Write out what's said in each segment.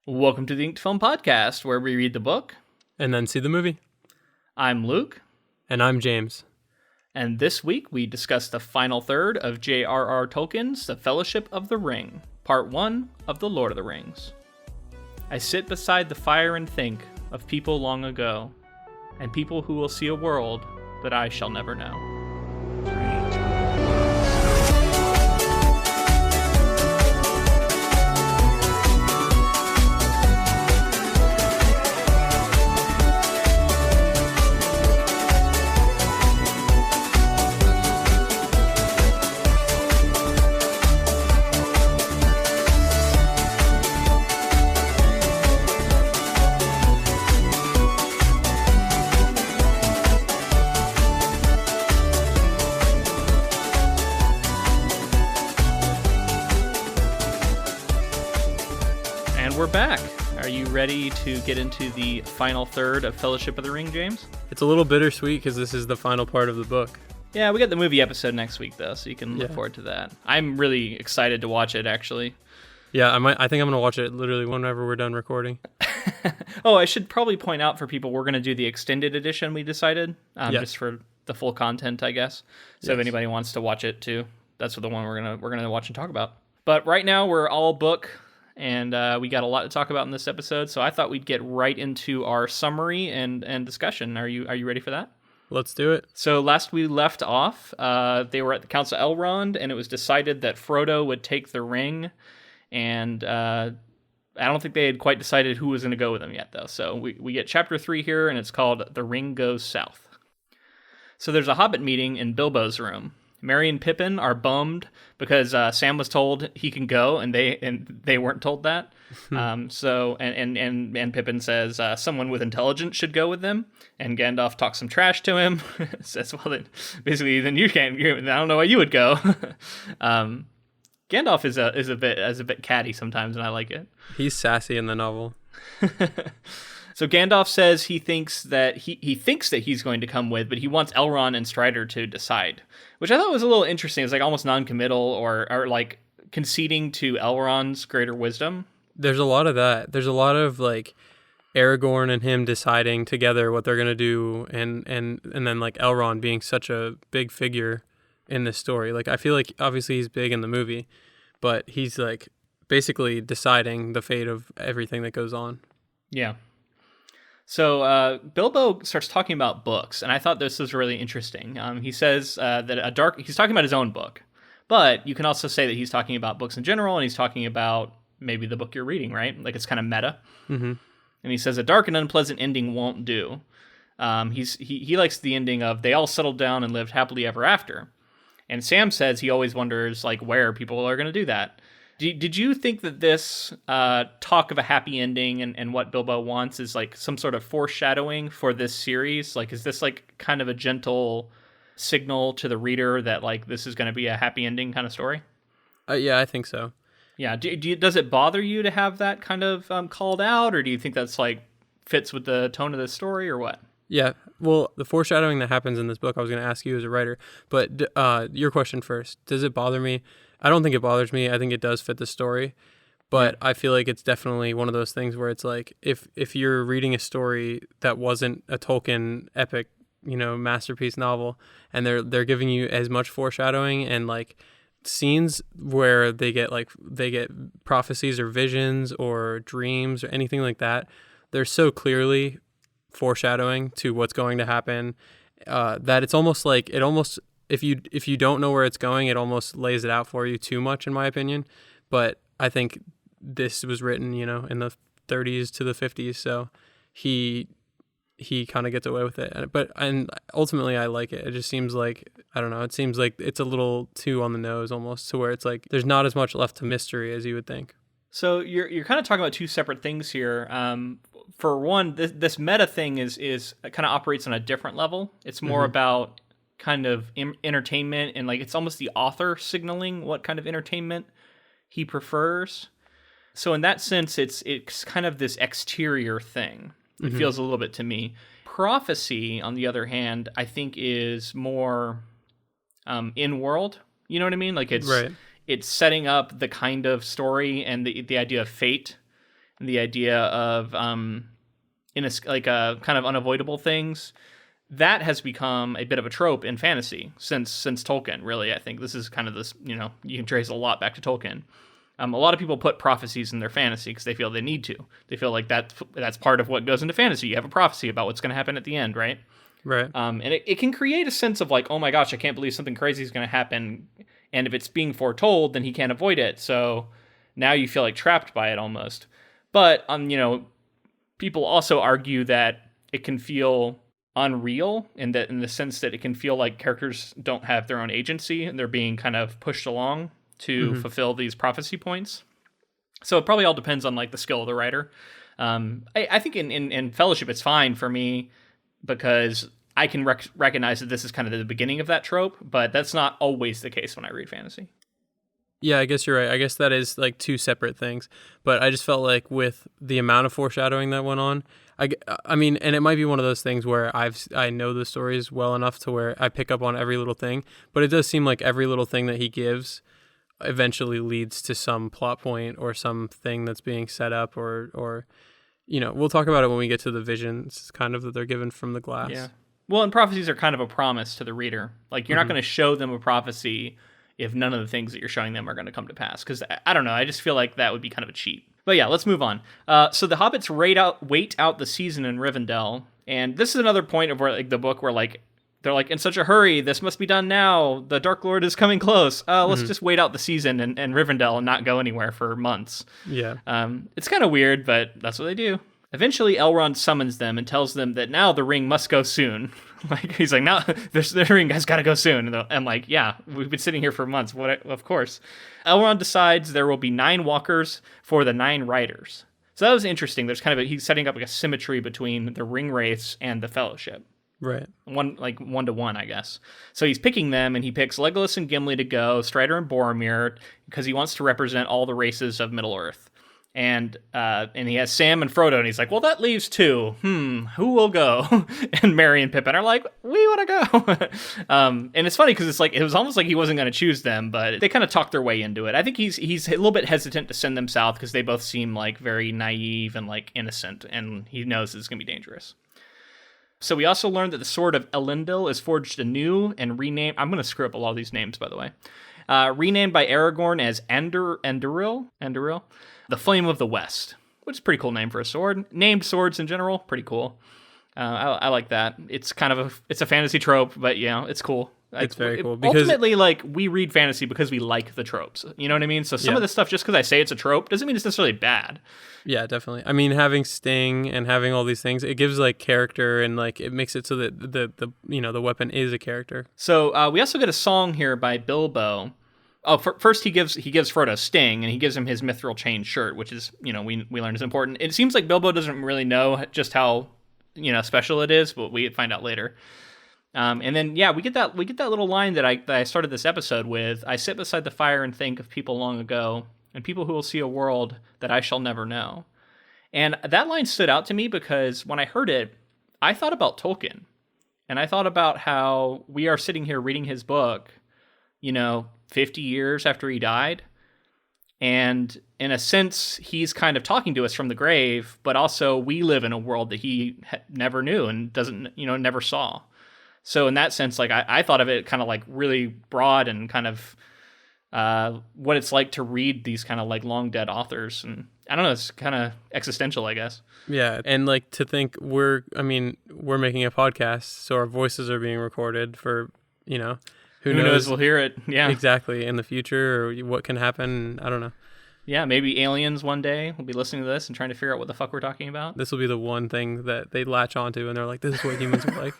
Welcome to the Inked Film Podcast, where we read the book. And then see the movie. I'm Luke. And I'm James. And this week we discuss the final third of J.R.R. Tolkien's The Fellowship of the Ring, Part 1 of The Lord of the Rings. I sit beside the fire and think of people long ago, and people who will see a world that I shall never know. We're back. Are you ready to get into the final third of Fellowship of the Ring, James? It's a little bittersweet because this is the final part of the book. Yeah, we got the movie episode next week, though, so you can look forward to that. I'm really excited to watch it, actually. Yeah, I think I'm going to watch it literally whenever we're done recording. Oh, I should probably point out for people, we're going to do the extended edition, we decided, just for the full content, I guess. So if anybody wants to watch it, too, that's the one we're gonna watch and talk about. But right now, we're all book. And we got a lot to talk about in this episode, so I thought we'd get right into our summary and discussion. Are you ready for that? Let's do it. So last we left off, they were at the Council of Elrond, and it was decided that Frodo would take the ring, and I don't think they had quite decided who was going to go with them yet, though. So we get Chapter 3 here, and it's called The Ring Goes South. So there's a Hobbit meeting in Bilbo's room. Merry and Pippin are bummed because Sam was told he can go, and they weren't told that. So Pippin says someone with intelligence should go with them, and Gandalf talks some trash to him. Says, "Well, then basically, then you can't. I don't know why you would go." Gandalf is a bit catty sometimes, and I like it. He's sassy in the novel. So Gandalf says he thinks that he's going to come with, but he wants Elrond and Strider to decide, which I thought was a little interesting. It's like almost non-committal or like conceding to Elrond's greater wisdom. There's a lot of that. There's a lot of like Aragorn and him deciding together what they're gonna do, and then like Elrond being such a big figure in this story. Like I feel like obviously he's big in the movie, but he's like basically deciding the fate of everything that goes on. Yeah. So Bilbo starts talking about books, and I thought this was really interesting. He says that he's talking about his own book, but you can also say that he's talking about books in general, and he's talking about maybe the book you're reading, right? Like it's kind of meta. Mm-hmm. And he says a dark and unpleasant ending won't do. He likes the ending of they all settled down and lived happily ever after. And Sam says he always wonders like where people are going to do that. Did you think that this talk of a happy ending and what Bilbo wants is like some sort of foreshadowing for this series? Like, is this like kind of a gentle signal to the reader that like this is going to be a happy ending kind of story? Yeah, I think so. Yeah. Does it bother you to have that kind of called out, or do you think that's like fits with the tone of the story, or what? Yeah, well, the foreshadowing that happens in this book, I was going to ask you as a writer, but your question first. Does it bother me? I don't think it bothers me. I think it does fit the story, but I feel like it's definitely one of those things where it's like if you're reading a story that wasn't a Tolkien epic, masterpiece novel, and they're giving you as much foreshadowing and like scenes where they get prophecies or visions or dreams or anything like that, they're so clearly foreshadowing to what's going to happen that it's almost like if you don't know where it's going, it almost lays it out for you too much, in my opinion. But I think this was written, in the 30s to the 50s, so he kind of gets away with it. And ultimately, I like it. It just seems like, I don't know, it seems like it's a little too on the nose almost, to where it's like there's not as much left to mystery as you would think. So you're kind of talking about two separate things here. For one, this meta thing is kind of operates on a different level. It's more about kind of entertainment, and like it's almost the author signaling what kind of entertainment he prefers. So in that sense, it's kind of this exterior thing. It feels a little bit to me. Prophecy, on the other hand, I think is more in world. You know what I mean? Like it's setting up the kind of story and the idea of fate and the idea of like a kind of unavoidable things, that has become a bit of a trope in fantasy since Tolkien. Really, I think this is kind of this. You can trace a lot back to Tolkien. A lot of people put prophecies in their fantasy because they feel they need to. They feel like that's part of what goes into fantasy. You have a prophecy about what's going to happen at the end, right? Right. And it can create a sense of like, oh my gosh, I can't believe something crazy is going to happen. And if it's being foretold, then he can't avoid it. So now you feel like trapped by it almost. But people also argue that it can feel unreal in the sense that it can feel like characters don't have their own agency and they're being kind of pushed along to fulfill these prophecy points. So it probably all depends on like the skill of the writer. I think in Fellowship it's fine for me because I can recognize that this is kind of the beginning of that trope, but that's not always the case when I read fantasy. Yeah, I guess you're right. I guess that is like two separate things. But I just felt like with the amount of foreshadowing that went on, I mean, and it might be one of those things where I know the stories well enough to where I pick up on every little thing. But it does seem like every little thing that he gives eventually leads to some plot point or something that's being set up or we'll talk about it when we get to the visions kind of that they're given from the glass. Yeah. Well, and prophecies are kind of a promise to the reader. Like you're not going to show them a prophecy if none of the things that you're showing them are going to come to pass. Because I don't know, I just feel like that would be kind of a cheat. But yeah, let's move on. So the hobbits wait out the season in Rivendell, and this is another point of where like the book where like they're like in such a hurry, this must be done now. The Dark Lord is coming close. Let's just wait out the season in Rivendell and not go anywhere for months. Yeah. It's kind of weird, but that's what they do. Eventually, Elrond summons them and tells them that now the ring must go soon. Like he's like, now the ring has got to go soon. And I'm like, yeah, we've been sitting here for months. What? Of course. Elrond decides there will be 9 walkers for the 9 riders. So that was interesting. There's kind of he's setting up like a symmetry between the ring wraiths and the Fellowship. Right. One to one, I guess. So he's picking them, and he picks Legolas and Gimli to go, Strider and Boromir, because he wants to represent all the races of Middle-earth. And he has Sam and Frodo, and he's like, well, that leaves 2. Who will go? And Merry and Pippin are like, we want to go. And it's funny because it's like it was almost like he wasn't going to choose them, but they kind of talked their way into it. I think he's a little bit hesitant to send them south because they both seem like very naive and like innocent, and he knows it's going to be dangerous. So we also learned that the sword of Elendil is forged anew and renamed. I'm going to screw up a lot of these names, by the way. Renamed by Aragorn as Anduril, the Flame of the West, which is a pretty cool name for a sword. Named swords in general, pretty cool. I like that. It's kind of it's a fantasy trope, but it's cool. It's very cool. Because ultimately, like, we read fantasy because we like the tropes. You know what I mean? So some of this stuff, just because I say it's a trope, doesn't mean it's necessarily bad. Yeah, definitely. I mean, having Sting and having all these things, it gives like character and like it makes it so that the weapon is a character. So we also get a song here by Bilbo. Oh, first he gives Frodo Sting, and he gives him his mithril chain shirt, which is we learn is important. It seems like Bilbo doesn't really know just how special it is, but we find out later. And then we get that little line that I started this episode with. I sit beside the fire and think of people long ago, and people who will see a world that I shall never know. And that line stood out to me because when I heard it, I thought about Tolkien, and I thought about how we are sitting here reading his book, 50 years after he died. And in a sense, he's kind of talking to us from the grave, but also we live in a world that he never knew and doesn't, never saw. So in that sense, like I thought of it kind of like really broad and kind of what it's like to read these kind of like long dead authors. And I don't know, it's kind of existential, I guess. Yeah. And like to think we're making a podcast, so our voices are being recorded for, who knows we'll hear it. Yeah, exactly. In the future or what can happen. I don't know. Yeah, maybe aliens one day will be listening to this and trying to figure out what the fuck we're talking about. This will be the one thing that they latch onto and they're like, this is what humans are like.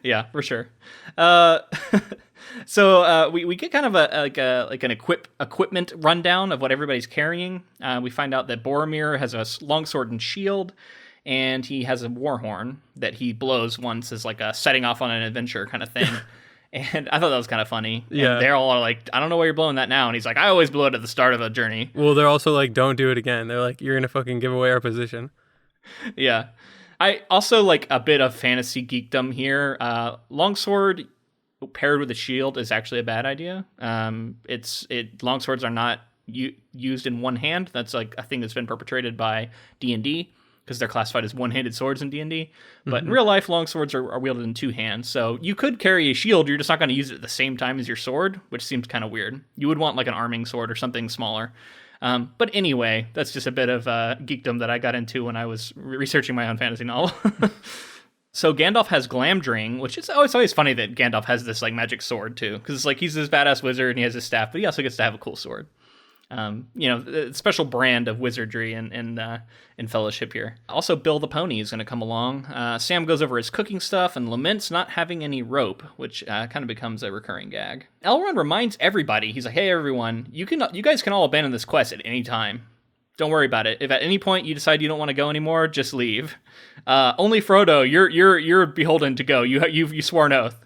Yeah, for sure. So we get kind of an equipment rundown of what everybody's carrying. We find out that Boromir has a longsword and shield, and he has a war horn that he blows once as like a setting off on an adventure kind of thing. And I thought that was kind of funny. Yeah. And they're all like, I don't know why you're blowing that now. And he's like, I always blow it at the start of a journey. Well, they're also like, don't do it again. They're like, you're going to fucking give away our position. Yeah. I also like a bit of fantasy geekdom here. Longsword paired with a shield is actually a bad idea. Longswords are not used in one hand. That's like a thing that's been perpetrated by D&D because they're classified as one-handed swords in D&D. But in real life, long swords are wielded in two hands. So you could carry a shield. You're just not going to use it at the same time as your sword, which seems kind of weird. You would want like an arming sword or something smaller. But anyway, that's just a bit of geekdom that I got into when I was researching my own fantasy novel. So Gandalf has Glamdring, which is always funny that Gandalf has this like magic sword too, because it's like he's this badass wizard and he has his staff, but he also gets to have a cool sword. A special brand of wizardry and fellowship here. Also, Bill the Pony is going to come along. Sam goes over his cooking stuff and laments not having any rope, which kind of becomes a recurring gag. Elrond reminds everybody, he's like, hey everyone, you guys can all abandon this quest at any time. Don't worry about it. If at any point you decide you don't want to go anymore, just leave. Only Frodo, you're beholden to go. You swore an oath.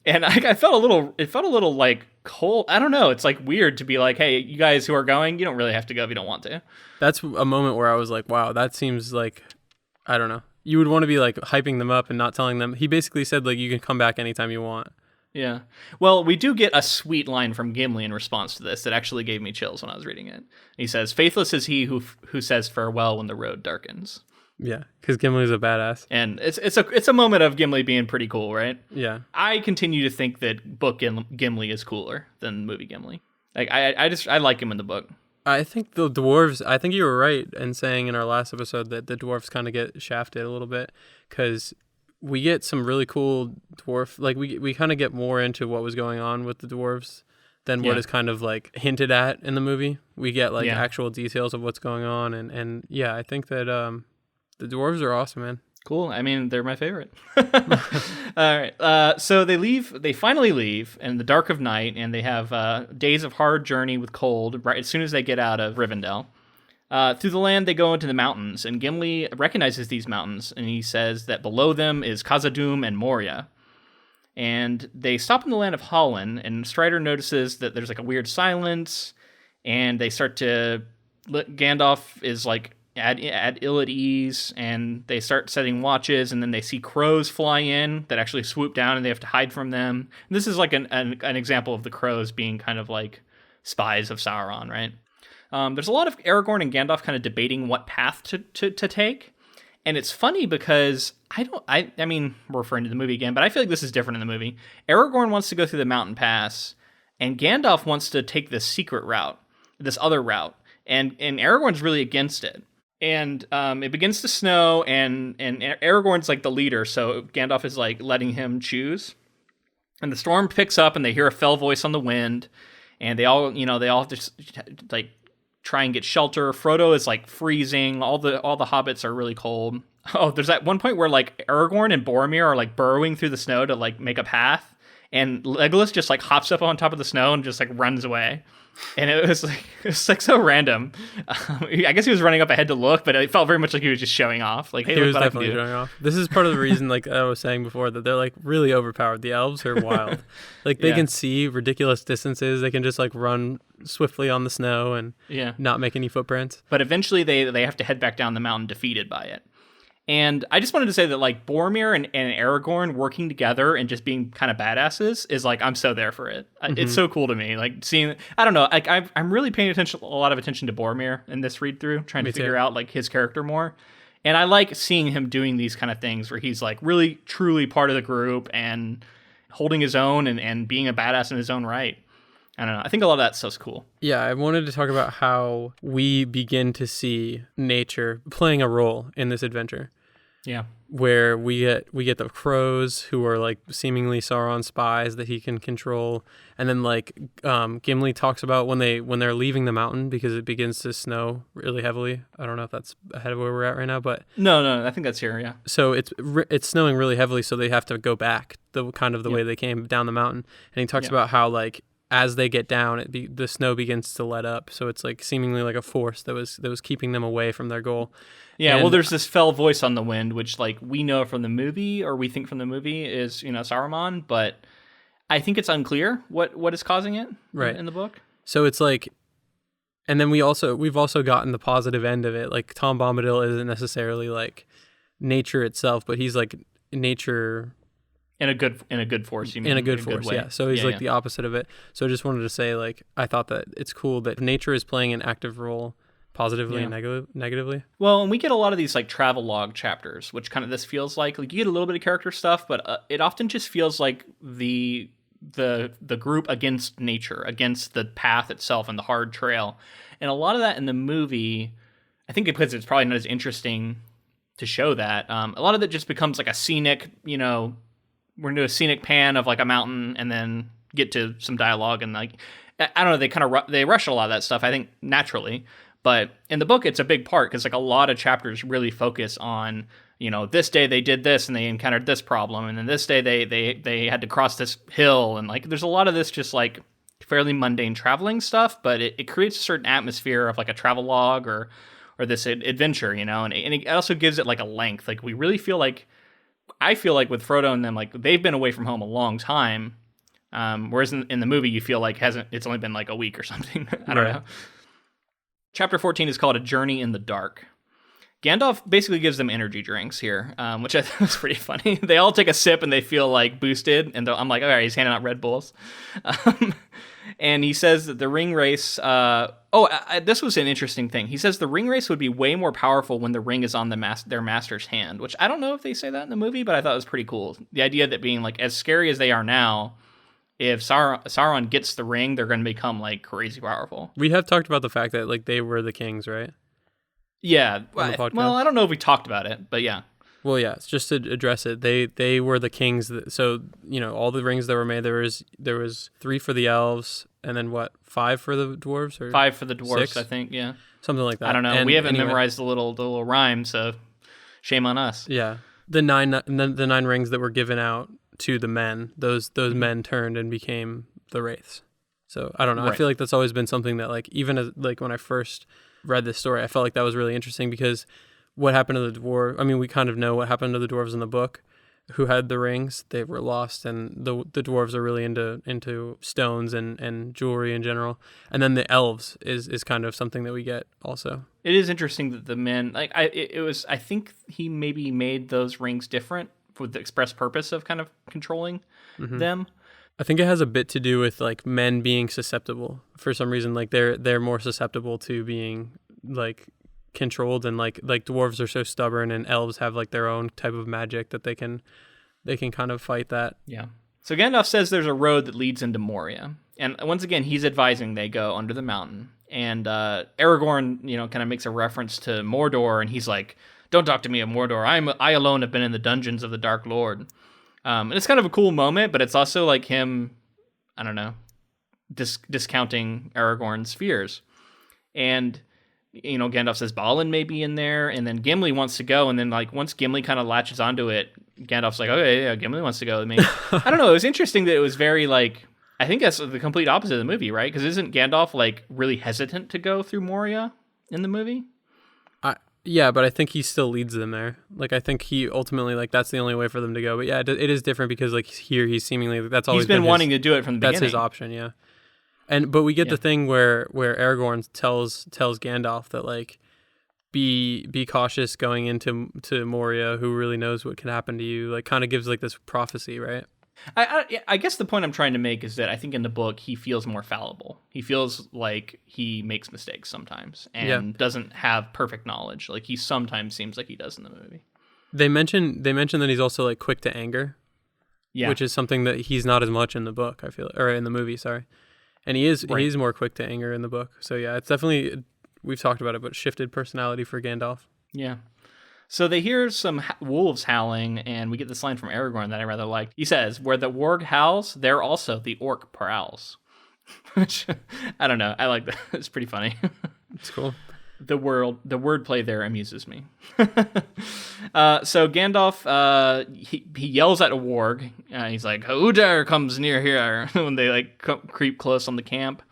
And it felt a little like cold. I don't know. It's like weird to be like, hey, you guys who are going, you don't really have to go if you don't want to. That's a moment where I was like, wow, that seems like, I don't know. You would want to be like hyping them up and not telling them. He basically said like, you can come back anytime you want. Yeah. Well, we do get a sweet line from Gimli in response to this that actually gave me chills when I was reading it. He says, faithless is he who says farewell when the road darkens. Yeah, because Gimli's a badass. And it's a moment of Gimli being pretty cool, right? Yeah. I continue to think that book Gimli is cooler than movie Gimli. Like I like him in the book. I think the dwarves, I think you were right in saying in our last episode that the dwarves kind of get shafted a little bit, because we get some really cool dwarf, like we kind of get more into what was going on with the dwarves than what is kind of like hinted at in the movie. We get like actual details of what's going on, and yeah, I think that the dwarves are awesome, man. Cool. I mean, they're my favorite. All right. So they finally leave in the dark of night, and they have days of hard journey with cold right as soon as they get out of Rivendell. Through the land, they go into the mountains, and Gimli recognizes these mountains, and he says that below them is Khazad-dum and Moria. And they stop in the land of Hollin, and Strider notices that there's like a weird silence, and they start to... Gandalf is like at ill at ease, and they start setting watches, and then they see crows fly in that actually swoop down, and they have to hide from them. And this is like an example of the crows being kind of like spies of Sauron, right? There's a lot of Aragorn and Gandalf kind of debating what path to take. And it's funny because I mean, we're referring to the movie again, but I feel like this is different in the movie. Aragorn wants to go through the mountain pass, and Gandalf wants to take this secret route, this other route. And Aragorn's really against it. And it begins to snow, and Aragorn's like the leader, so Gandalf is like letting him choose. And the storm picks up, and they hear a fell voice on the wind, and they all just like try and get shelter. Frodo is like freezing. All the hobbits are really cold. Oh, there's that one point where like Aragorn and Boromir are like burrowing through the snow to like make a path, and Legolas just like hops up on top of the snow and just like runs away. And it was like so random. I guess he was running up ahead to look, but it felt very much like he was just showing off. Like, hey, he look was what definitely I can do. showing off. This is part of the reason, like I was saying before, that they're like really overpowered. The elves are wild. Like they can see ridiculous distances. They can just like run swiftly on the snow and not make any footprints. But eventually they have to head back down the mountain defeated by it. And I just wanted to say that like Boromir and Aragorn working together and just being kind of badasses is like, I'm so there for it. Mm-hmm. It's so cool to me. Like seeing, I don't know, like I'm really paying a lot of attention to Boromir in this read through, trying to figure out like his character more. And I like seeing him doing these kind of things where he's like really truly part of the group and holding his own and being a badass in his own right. I don't know. I think a lot of that stuff's cool. Yeah, I wanted to talk about how we begin to see nature playing a role in this adventure. Yeah. Where we get the crows who are like seemingly Sauron spies that he can control, and then like Gimli talks about when they're leaving the mountain because it begins to snow really heavily. I don't know if that's ahead of where we're at right now, but no, I think that's here. Yeah. So it's snowing really heavily, so they have to go back the way they came down the mountain, and he talks about how like as they get down, the snow begins to let up, so it's like seemingly like a force that was keeping them away from their goal. Yeah, well, there's this fell voice on the wind, which like we know from the movie, or we think from the movie is Saruman, but I think it's unclear what is causing it in the book. So it's like, and then we've also gotten the positive end of it. Like Tom Bombadil isn't necessarily like nature itself, but he's like nature In a good force, you mean? In a good force, way. yeah. So he's the opposite of it. So I just wanted to say, like, I thought that it's cool that nature is playing an active role positively and negatively. Well, and we get a lot of these like travelogue chapters, which kind of this feels like you get a little bit of character stuff, but it often just feels like the group against nature, against the path itself and the hard trail. And a lot of that in the movie, I think because it's probably not as interesting to show that, a lot of it just becomes like a scenic, we're going to do a scenic pan of like a mountain and then get to some dialogue. And like, I don't know, they rush a lot of that stuff, I think, naturally. But in the book, it's a big part because like a lot of chapters really focus on, this day they did this and they encountered this problem. And then this day they had to cross this hill. And like, there's a lot of this just like fairly mundane traveling stuff, but it creates a certain atmosphere of like a travelogue or this adventure, and it also gives it like a length. Like we really feel like, I feel like with Frodo and them, like they've been away from home a long time. Whereas in the movie, you feel like it's only been like a week or something. I don't know. Chapter 14 is called A Journey in the Dark. Gandalf basically gives them energy drinks here, which I thought was pretty funny. They all take a sip and they feel like boosted. And I'm like, all right, he's handing out Red Bulls. And he says that the ring race... this was an interesting thing. He says the ring race would be way more powerful when the ring is on their master's hand, which I don't know if they say that in the movie, but I thought it was pretty cool. The idea that being like as scary as they are now, if Sauron gets the ring, they're going to become like crazy powerful. We have talked about the fact that like they were the kings, right? Yeah. Well, I don't know if we talked about it, but yeah. Well, yeah, it's just to address it. They were the kings. So all the rings that were made, there was 3 for the elves, and then 5 for the dwarves, or 5 for the dwarves, 6? I think. Yeah, something like that. I don't know. We haven't memorized the little rhyme, so shame on us. Yeah, the 9 rings that were given out to the men, those men turned and became the wraiths. So I don't know. Right. I feel like that's always been something that like even as like when I first read this story, I felt like that was really interesting because what happened to the dwarf? I mean, we kind of know what happened to the dwarves in the book who had the rings. They were lost, and the dwarves are really into stones and jewelry in general. And then the elves is kind of something that we get also. It is interesting that the men like I think he maybe made those rings different for the express purpose of kind of controlling them. I think it has a bit to do with like men being susceptible for some reason. Like they're more susceptible to being like controlled, and like dwarves are so stubborn, and elves have like their own type of magic that they can kind of fight that. Yeah. So Gandalf says there's a road that leads into Moria, and once again he's advising they go under the mountain. And Aragorn, kind of makes a reference to Mordor, and he's like, "Don't talk to me of Mordor. I alone have been in the dungeons of the Dark Lord." And it's kind of a cool moment, but it's also like him, I don't know, discounting Aragorn's fears. And Gandalf says Balin may be in there, and then Gimli wants to go, and then like once Gimli kind of latches onto it, Gandalf's like, okay, yeah, Gimli wants to go with me. I don't know. It was interesting that it was very like, I think that's the complete opposite of the movie, right? Because isn't Gandalf like really hesitant to go through Moria in the movie? Yeah, but I think he still leads them there. Like, I think he ultimately, like, that's the only way for them to go. But yeah, it is different because, like, here he's seemingly, that's always he's been wanting to do it from the beginning. That's his option, yeah. But we get the thing where Aragorn tells Gandalf that, like, be cautious going into Moria, who really knows what can happen to you. Like, kind of gives, like, this prophecy, right? I guess the point I'm trying to make is that I think in the book he feels more fallible. He feels like he makes mistakes sometimes and doesn't have perfect knowledge. Like he sometimes seems like he does in the movie. They mention that he's also like quick to anger, which is something that he's not as much in the book. I feel, or in the movie, sorry. And he's more quick to anger in the book. So yeah, it's definitely, we've talked about it, but shifted personality for Gandalf. Yeah. So they hear some wolves howling, and we get this line from Aragorn that I rather liked. He says, "Where the warg howls, there also the orc prowls." Which, I don't know. I like that. It's pretty funny. It's cool. The wordplay there amuses me. So Gandalf, he yells at a warg. He's like, "Who dare comes near here?" When they like creep close on the camp.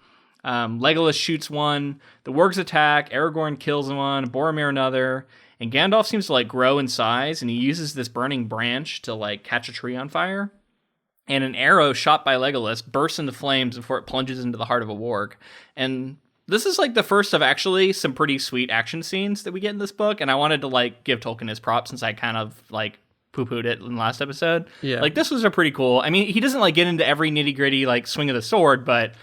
Legolas shoots one. The wargs attack. Aragorn kills one. Boromir another. And Gandalf seems to like grow in size, and he uses this burning branch to like catch a tree on fire. And an arrow shot by Legolas bursts into flames before it plunges into the heart of a warg. And this is like the first of actually some pretty sweet action scenes that we get in this book. And I wanted to like give Tolkien his props since I kind of like poo-pooed it in the last episode. Yeah. Like, this was a pretty cool. I mean, he doesn't like get into every nitty-gritty like swing of the sword, but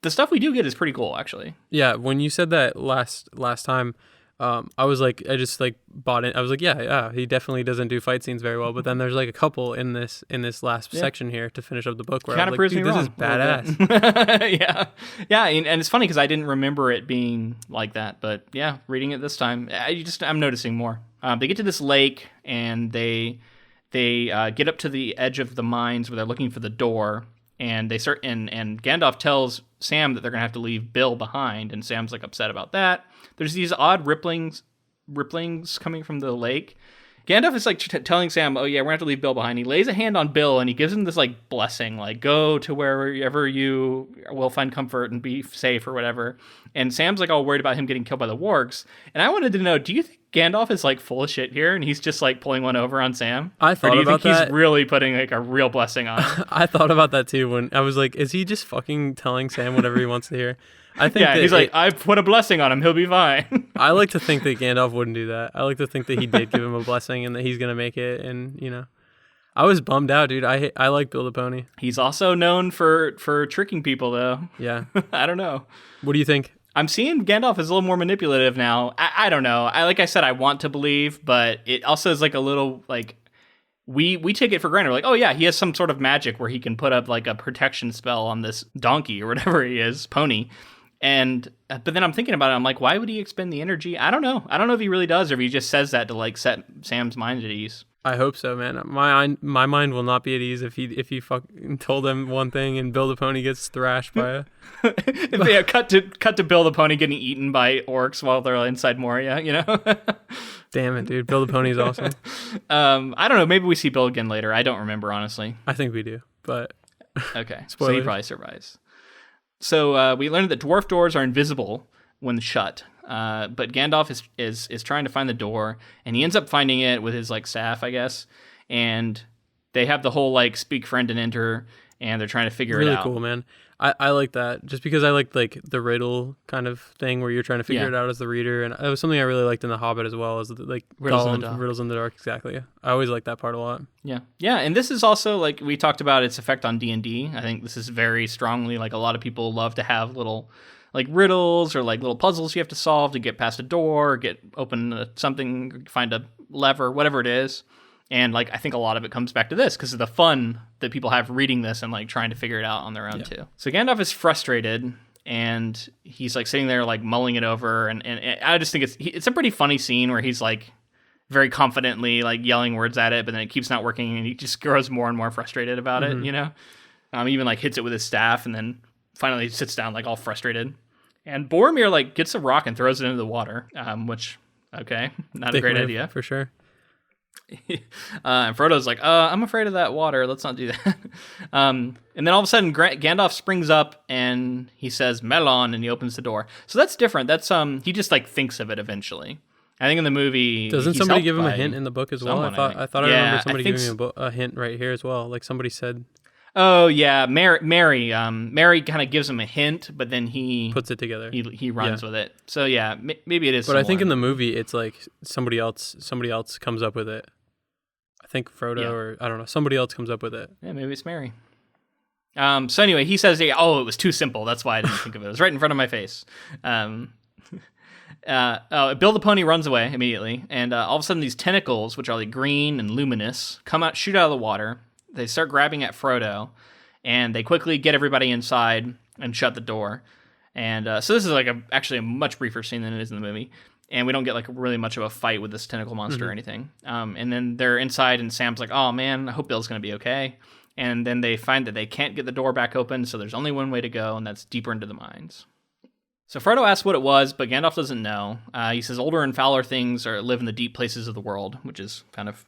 the stuff we do get is pretty cool, actually. Yeah, when you said that last time, I was like, I just like bought it. I was like, yeah, he definitely doesn't do fight scenes very well. But then there's like a couple in this last section here to finish up the book where I was like, dude, this is badass. yeah, and it's funny because I didn't remember it being like that. But yeah, reading it this time, I'm noticing more. They get to this lake and they get up to the edge of the mines where they're looking for the door. And they start, and Gandalf tells Sam that they're gonna have to leave Bill behind, and Sam's like upset about that. There's these odd ripplings coming from the lake. Gandalf is like telling Sam, "Oh yeah, we're gonna have to leave Bill behind." He lays a hand on Bill and he gives him this like blessing, like go to wherever you will find comfort and be safe or whatever. And Sam's like all worried about him getting killed by the wargs. And I wanted to know, do you think Gandalf is like full of shit here and he's just like pulling one over on Sam? I thought about that. Or do you think he's really putting like a real blessing on him? I thought about that too when I was like, is he just fucking telling Sam whatever he wants to hear? I think he's like, I've put a blessing on him, he'll be fine. I like to think that Gandalf wouldn't do that. I like to think that he did give him a blessing and that he's gonna make it. And I was bummed out, dude. I like Bill the Pony. He's also known for tricking people, though. Yeah. I don't know. What do you think? I'm seeing Gandalf is a little more manipulative now. I don't know. Like I said, I want to believe, but it also is like a little like we take it for granted. We're like, oh yeah, he has some sort of magic where he can put up like a protection spell on this donkey or whatever he is, pony. And but then I'm thinking about it. I'm like, why would he expend the energy? I don't know. I don't know if he really does or if he just says that to like set Sam's mind at ease. I hope so, man. My mind will not be at ease if he fucking told him one thing and Bill the Pony gets thrashed by yeah, cut to Bill the Pony getting eaten by orcs while they're inside Moria, Damn it, dude. Bill the Pony's awesome. I don't know. Maybe we see Bill again later. I don't remember, honestly. I think we do, but okay. Spoilers. So he probably survives. So we learned that dwarf doors are invisible when shut. But Gandalf is trying to find the door, and he ends up finding it with his like staff, I guess. And they have the whole like speak friend and enter, and they're trying to figure it out. Really cool, man. I like that just because I like the riddle kind of thing where you're trying to figure it out as the reader, and it was something I really liked in The Hobbit as well as like riddles in the dark. Exactly. I always like that part a lot. Yeah, and this is also like we talked about its effect on D&D. I think this is very strongly like a lot of people love to have little like riddles or like little puzzles you have to solve to get past a door, or get open something, find a lever, whatever it is. And like I think a lot of it comes back to this because of the fun that people have reading this and like trying to figure it out on their own too. So Gandalf is frustrated and he's like sitting there like mulling it over, and I just think it's a pretty funny scene where he's like very confidently like yelling words at it, but then it keeps not working and he just grows more and more frustrated about it. Even like hits it with his staff and then finally sits down like all frustrated. And Boromir like gets a rock and throws it into the water, which not a great idea for sure. And Frodo's like, I'm afraid of that water. Let's not do that. And then all of a sudden, Gandalf springs up and he says, Melon, and he opens the door. So that's different. That's he just like thinks of it eventually. I think in the movie, doesn't somebody give him a hint in the book as well? I thought I remember somebody giving him a hint right here as well. Like somebody said. Oh yeah, Mary kind of gives him a hint, but then he puts it together. He runs with it. So yeah, maybe it is. But similar. I think in the movie, it's like somebody else comes up with it. I think Frodo or I don't know, somebody else comes up with it. Yeah, maybe it's Mary. So anyway, he says, it was too simple. That's why I didn't think of it. It was right in front of my face. Bill the Pony runs away immediately, and all of a sudden these tentacles, which are like green and luminous, shoot out of the water. They start grabbing at Frodo, and they quickly get everybody inside and shut the door. And so this is like actually a much briefer scene than it is in the movie. And we don't get like really much of a fight with this tentacle monster or anything. And then they're inside and Sam's like, oh man, I hope Bill's going to be okay. And then they find that they can't get the door back open. So there's only one way to go, and that's deeper into the mines. So Frodo asks what it was, but Gandalf doesn't know. He says older and fouler things live in the deep places of the world, which is kind of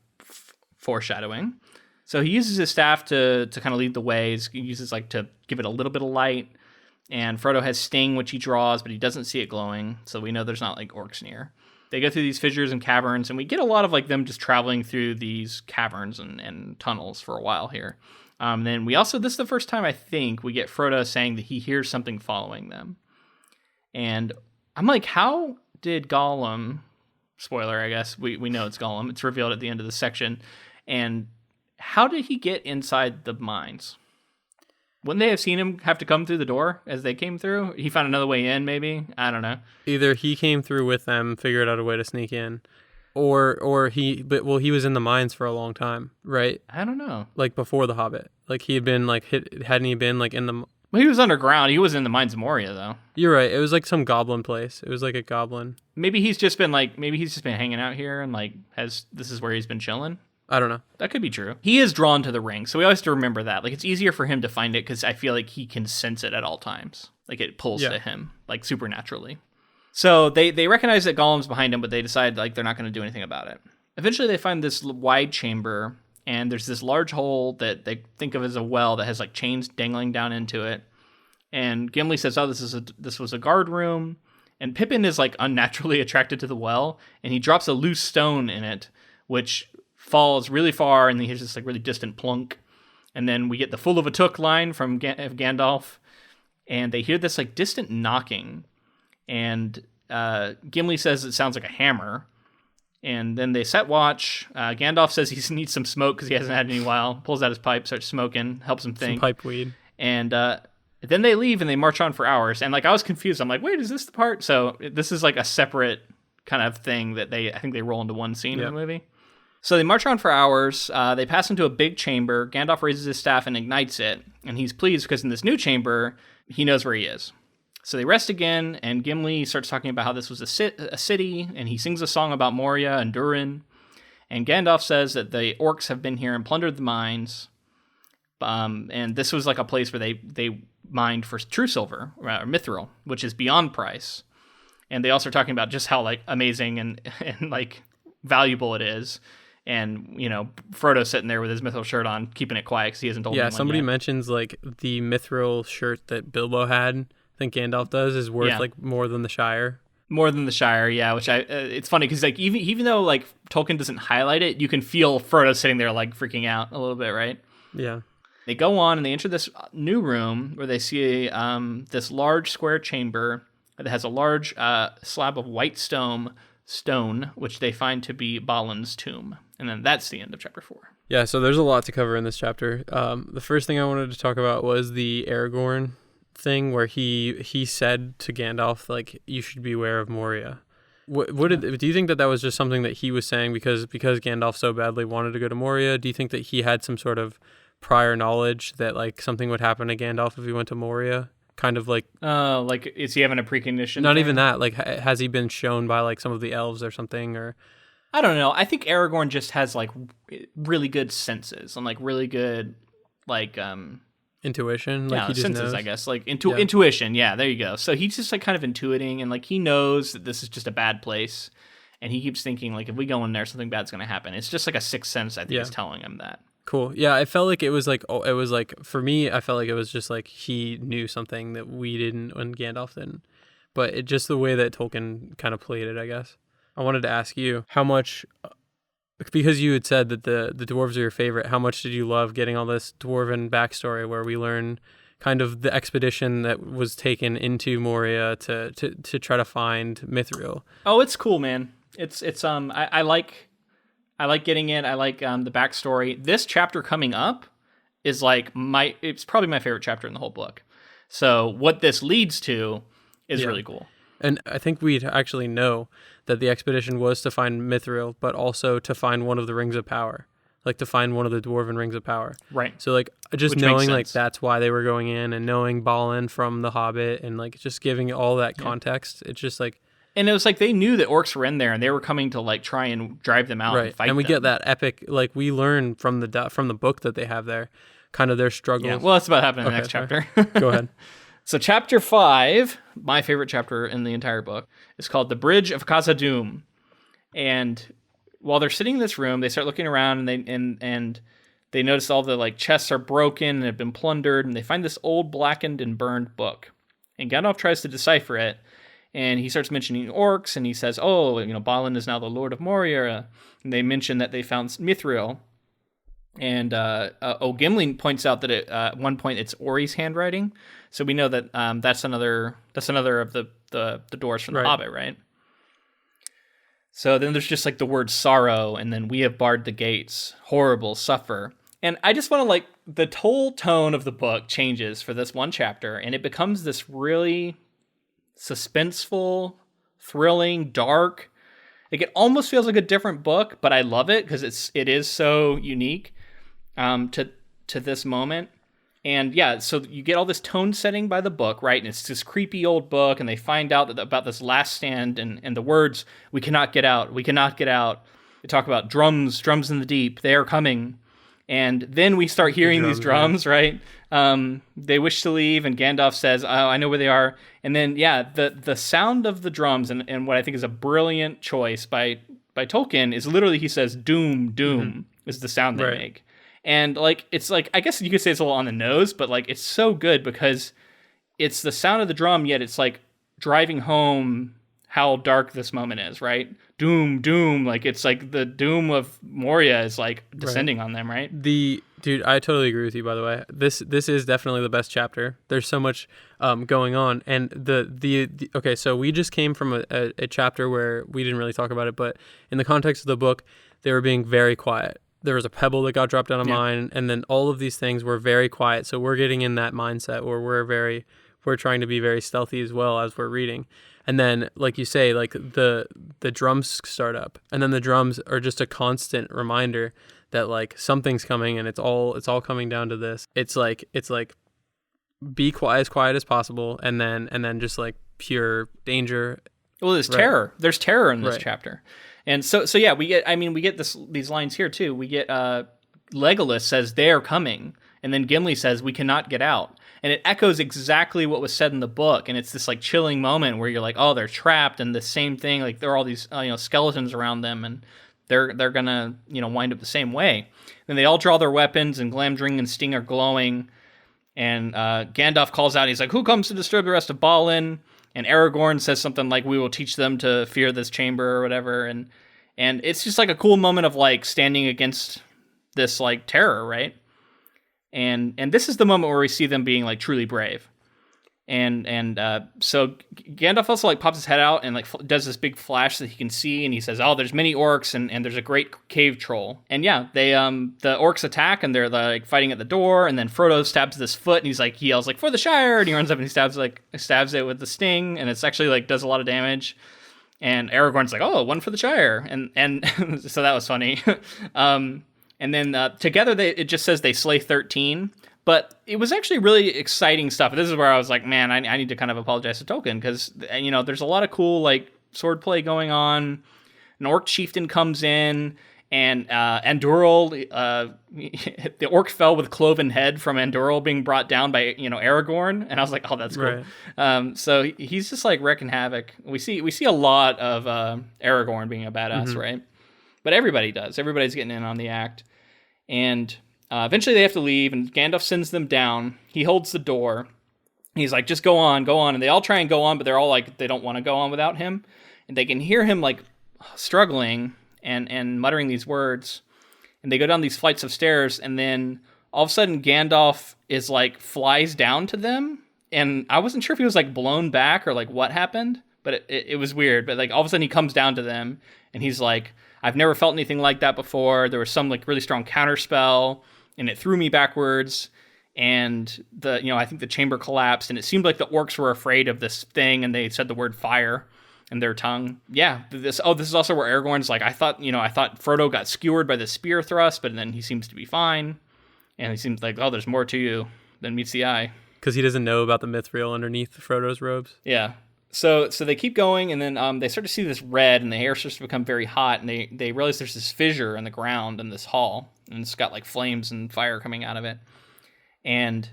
foreshadowing. So he uses his staff to kind of lead the way. He uses like to give it a little bit of light. And Frodo has Sting, which he draws, but he doesn't see it glowing, so we know there's not like orcs near. They go through these fissures and caverns, and we get a lot of like them just traveling through these caverns and tunnels for a while here. Then we also, this is the first time I think we get Frodo saying that he hears something following them. And I'm like, how did Gollum, spoiler I guess, we know it's Gollum, it's revealed at the end of the section, And how did he get inside the mines? Wouldn't they have seen him have to come through the door as they came through? He found another way in, maybe? I don't know. Either he came through with them, figured out a way to sneak in, or he was in the mines for a long time, right? I don't know. Like before The Hobbit. Like he had been like hadn't he been like in the... Well, he was underground. He was in the mines of Moria, though. You're right. It was like some goblin place. It was like a goblin. Maybe he's just been hanging out here and like this is where he's been chilling. I don't know. That could be true. He is drawn to the ring, so we always have to remember that. Like, it's easier for him to find it because I feel like he can sense it at all times. Like, it pulls to him, like, supernaturally. So they recognize that Gollum's behind him, but they decide, like, they're not going to do anything about it. Eventually, they find this wide chamber, and there's this large hole that they think of as a well that has, like, chains dangling down into it. And Gimli says, this was a guard room. And Pippin is, like, unnaturally attracted to the well, and he drops a loose stone in it, which falls really far, and he hears this like really distant plunk, and then we get the "full of a took" line from Gandalf, and they hear this like distant knocking, and Gimli says it sounds like a hammer, and then they set watch. Gandalf says he needs some smoke because he hasn't had any while. Pulls out his pipe, starts smoking, helps him think. Some pipe weed, and then they leave and they march on for hours. And like I was confused. I'm like, wait, is this the part? So this is like a separate kind of thing that I think they roll into one scene in the movie. So they march on for hours. They pass into a big chamber. Gandalf raises his staff and ignites it. And he's pleased because in this new chamber, he knows where he is. So they rest again, and Gimli starts talking about how this was a city, and he sings a song about Moria and Durin. And Gandalf says that the orcs have been here and plundered the mines. And this was like a place where they mined for true silver, or mithril, which is beyond price. And they also are talking about just how like amazing and like valuable it is. And, you know, Frodo's sitting there with his mithril shirt on, keeping it quiet because he hasn't told anyone somebody yet. mentions, like, the mithril shirt that Bilbo had, I think Gandalf does, is worth, like, more than the Shire. More than the Shire, yeah, which it's funny because, like, even though, like, Tolkien doesn't highlight it, you can feel Frodo sitting there, like, freaking out a little bit, right? Yeah. They go on and they enter this new room where they see this large square chamber that has a large slab of white stone, which they find to be Balin's tomb. And then that's the end of chapter 4. Yeah, so there's a lot to cover in this chapter. The first thing I wanted to talk about was the Aragorn thing where he said to Gandalf, like, you should beware of Moria. Do you think that was just something that he was saying because Gandalf so badly wanted to go to Moria? Do you think that he had some sort of prior knowledge that, like, something would happen to Gandalf if he went to Moria? Kind of like... like, is he having a precondition? Not even that. Like, has he been shown by, like, some of the elves or something, or... I don't know. I think Aragorn just has like really good senses and like really good like intuition. Like he just senses, knows. I guess. Like intuition. Yeah, there you go. So he's just like kind of intuiting and like he knows that this is just a bad place, and he keeps thinking like if we go in there, something bad's gonna happen. It's just like a sixth sense. I think is telling him that. Cool. Yeah, I felt like it was like for me, I felt like it was just like he knew something that we didn't and Gandalf didn't. But it just the way that Tolkien kind of played it, I guess. I wanted to ask you how much, because you had said that the dwarves are your favorite, how much did you love getting all this dwarven backstory where we learn kind of the expedition that was taken into Moria to try to find Mithril? Oh, it's cool, man. I like getting it. I like the backstory. This chapter coming up is like it's probably my favorite chapter in the whole book. So what this leads to is really cool. And I think we'd actually know that the expedition was to find Mithril, but also to find one of the Rings of Power, like to find one of the Dwarven Rings of Power. Right. So like just knowing like that's why they were going in, and knowing Balin from The Hobbit, and like just giving all that context, it's just like... And it was like they knew that orcs were in there, and they were coming to like try and drive them out and fight them. And we get that epic, like we learn from the book that they have there, kind of their struggles. Yeah, well, that's about happening in the next chapter. Go ahead. So chapter 5, my favorite chapter in the entire book, is called The Bridge of Khazad-dum. And while they're sitting in this room, they start looking around and they notice all the like chests are broken and have been plundered, and they find this old blackened and burned book. And Gandalf tries to decipher it, and he starts mentioning orcs, and he says, "Oh, you know, Balin is now the Lord of Moria." And they mention that they found Mithril. And Gimli points out that at one point it's Ori's handwriting, so we know that that's another of the doors from the Hobbit, right? So then there's just like the word sorrow, and then we have barred the gates, horrible, suffer. And I just want to the whole tone of the book changes for this one chapter, and it becomes this really suspenseful, thrilling, dark. Like it almost feels like a different book, but I love it because it is so unique to this moment. And yeah, so you get all this tone setting by the book, right? And it's this creepy old book, and they find out about this last stand and the words, we cannot get out, we cannot get out. They talk about drums in the deep, they are coming. And then we start hearing these drums, right? They wish to leave, and Gandalf says, oh, I know where they are. And then, yeah, the sound of the drums, and what I think is a brilliant choice by Tolkien, is literally he says, doom, doom, is the sound they make. And, it's I guess you could say it's a little on the nose, but, it's so good because it's the sound of the drum, yet it's, driving home how dark this moment is, right? Doom, doom, it's the doom of Moria is, descending on them, right? Dude, I totally agree with you, by the way. This is definitely the best chapter. There's so much going on. And okay, so we just came from a chapter where we didn't really talk about it, but in the context of the book, they were being very quiet. There was a pebble that got dropped down a mine, and then all of these things were very quiet. So we're getting in that mindset where we're trying to be very stealthy as well as we're reading. And then, like you say, the drums start up, and then the drums are just a constant reminder that something's coming, and it's all coming down to this. It's be quiet as possible, and then just pure danger. Well, there's terror. There's terror in this chapter. And so yeah, we get these lines here too. We get Legolas says they are coming, and then Gimli says we cannot get out, and it echoes exactly what was said in the book. And it's this chilling moment where you're oh, they're trapped, and the same thing, there are all these skeletons around them, and they're gonna wind up the same way. Then they all draw their weapons, and Glamdring and Sting are glowing, and Gandalf calls out. He's like, "Who comes to disturb the rest of Balin?" And Aragorn says something like, "We will teach them to fear this chamber," or whatever. And it's just a cool moment of standing against this terror, right? And this is the moment where we see them being truly brave. And so Gandalf also pops his head out and does this big flash that he can see, and he says, "Oh, there's many orcs and there's a great cave troll." And yeah, they the orcs attack, and they're fighting at the door, and then Frodo stabs this foot, and he yells for the Shire, and he runs up and he stabs it with the sting, and it's actually does a lot of damage. And Aragorn's "Oh, one for the Shire," and so that was funny. And then together it just says they slay 13. But it was actually really exciting stuff. This is where I was man, I need to kind of apologize to Tolkien, because there's a lot of cool swordplay going on. An orc chieftain comes in, and Anduril, the orc fell with cloven head from Anduril being brought down by Aragorn, and I was oh, that's cool. Right. So he's just wrecking havoc. We see a lot of Aragorn being a badass, right? But everybody does. Everybody's getting in on the act, and eventually they have to leave, and Gandalf sends them down. He holds the door. He's just go on. And they all try and go on, but they're all they don't want to go on without him. And they can hear him struggling and muttering these words. And they go down these flights of stairs, and then all of a sudden Gandalf is flies down to them. And I wasn't sure if he was blown back or what happened, but it was weird. But all of a sudden he comes down to them, and he's I've never felt anything like that before. There was some really strong counterspell, and it threw me backwards, and I think the chamber collapsed, and it seemed like the orcs were afraid of this thing, and they said the word fire in their tongue. Yeah, this is also where Aragorn's I thought Frodo got skewered by the spear thrust, but then he seems to be fine, and he seems oh, there's more to you than meets the eye. Because he doesn't know about the mithril underneath Frodo's robes. Yeah. So they keep going, and then they start to see this red, and the air starts to become very hot, and they realize there's this fissure in the ground in this hall, and it's got flames and fire coming out of it. And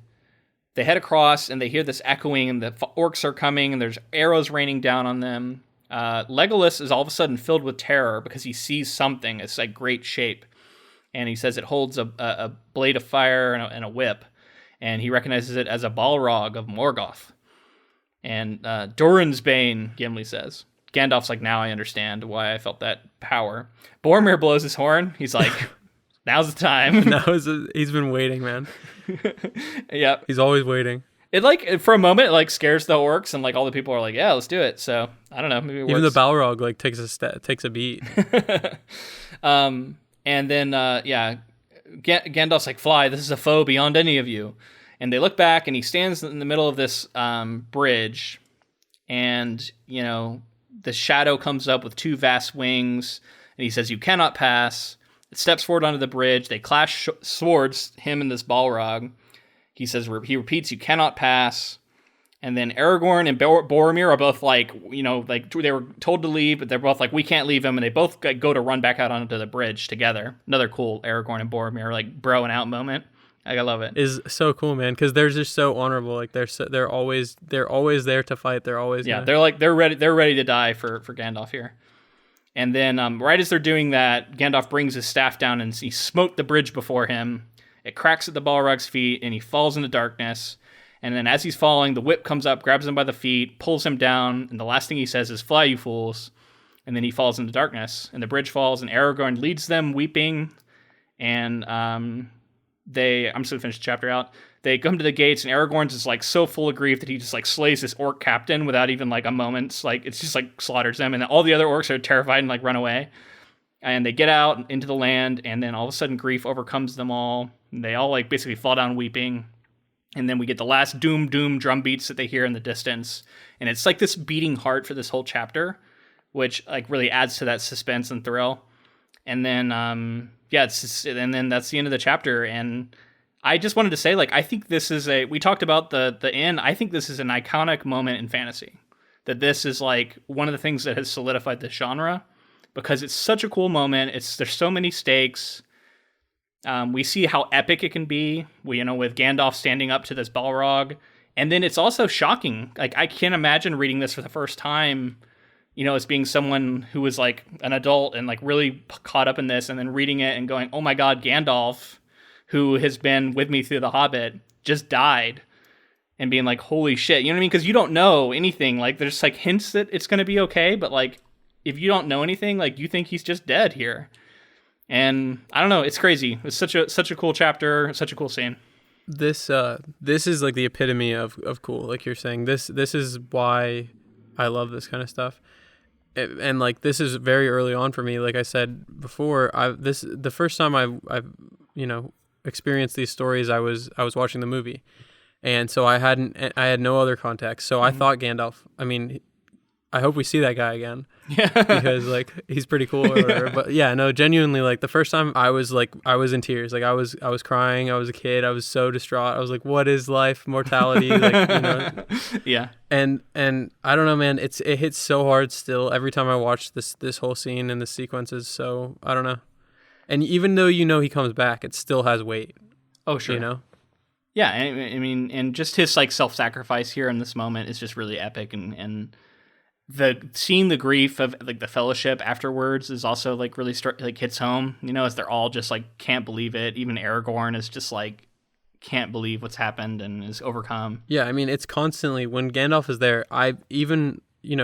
they head across, and they hear this echoing, and the orcs are coming, and there's arrows raining down on them. Legolas is all of a sudden filled with terror because he sees something. It's great shape, and he says it holds a blade of fire and a whip, and he recognizes it as a Balrog of Morgoth. And Durin's Bane, Gimli says. Gandalf's now I understand why I felt that power. Boromir blows his horn. He's now's the time. He's been waiting, man. Yep. He's always waiting. It like for a moment it like scares the orcs and like all the people are like, yeah, let's do it. So I don't know, maybe it Even the works. Balrog like takes a beat. And then Gandalf's like, fly, this is a foe beyond any of you. And they look back and he stands in the middle of this bridge, and the shadow comes up with two vast wings, and he says, you cannot pass. It steps forward onto the bridge. They clash swords, him and this Balrog. He says, he repeats, you cannot pass. And then Aragorn and Boromir are both like, like they were told to leave, but they're both like, we can't leave him. And they both go to run back out onto the bridge together. Another cool Aragorn and Boromir like broing out moment. I love it. Is so cool, man, because they're just so honorable. Like they're always there to fight. They're always they're ready to die for Gandalf here. And then right as they're doing that, Gandalf brings his staff down and he smote the bridge before him. It cracks at the Balrog's feet and he falls into darkness. And then as he's falling, the whip comes up, grabs him by the feet, pulls him down, and the last thing he says is, fly, you fools. And then he falls into darkness, and the bridge falls, and Aragorn leads them, weeping, and I'm just going to finish the chapter out. They come to the gates, and Aragorn's is like so full of grief that he just like slays this orc captain without even like a moment's, like, it's just like slaughters them, and then all the other orcs are terrified and like run away. And they get out into the land, and then all of a sudden grief overcomes them all. And they all like basically fall down weeping. And then we get the last doom drum beats that they hear in the distance. And it's like this beating heart for this whole chapter, which like really adds to that suspense and thrill. And then, and then that's the end of the chapter. And I just wanted to say, like, I think this is we talked about the end. I think this is an iconic moment in fantasy. That this is like one of the things that has solidified this genre, because it's such a cool moment. There's so many stakes. We see how epic it can be, with Gandalf standing up to this Balrog. And then it's also shocking. Like, I can't imagine reading this for the first time, as being someone who was like an adult and like really caught up in this, and then reading it and going, oh my God, Gandalf, who has been with me through The Hobbit, just died. And being like, holy shit, you know what I mean? Because you don't know anything. Like, there's like hints that it's going to be okay, but like, if you don't know anything, like, you think he's just dead here. And I don't know, it's crazy. It's such a cool chapter, such a cool scene. This is like the epitome of cool. Like you're saying, this is why I love this kind of stuff. And like, this is very early on for me. Like I said before, the first time I've experienced these stories, I was watching the movie, and so I had no other context. So I thought Gandalf. I mean, I hope we see that guy again. Yeah. Because like he's pretty cool or whatever. But yeah, no, genuinely, like the first time I was in tears. Like I was crying. I was a kid. I was so distraught. I was like, what is life? Mortality? Like, Yeah. And I don't know, man, it hits so hard still every time I watch this whole scene and the sequences. So I don't know. And even though he comes back, it still has weight. Oh, sure. Yeah, I mean, and just his like self-sacrifice here in this moment is just really epic, and seeing the grief of like the fellowship afterwards is also like really hits home, as they're all just like can't believe it. Even Aragorn is just like can't believe what's happened and is overcome. Yeah, I mean, it's constantly when Gandalf is there. I even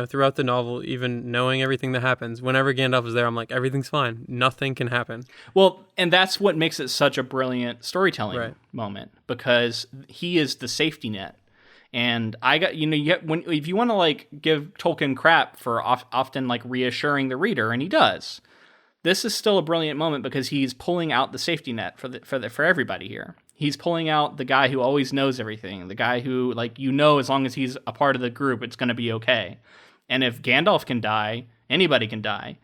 throughout the novel, even knowing everything that happens, whenever Gandalf is there, I'm like, everything's fine. Nothing can happen. Well, and that's what makes it such a brilliant storytelling moment, because he is the safety net. And I got, if you want to like give Tolkien crap for often like reassuring the reader, and he does, this is still a brilliant moment because he's pulling out the safety net for everybody here. He's pulling out the guy who always knows everything, the guy who like, as long as he's a part of the group, it's going to be okay. And if Gandalf can die, anybody can die.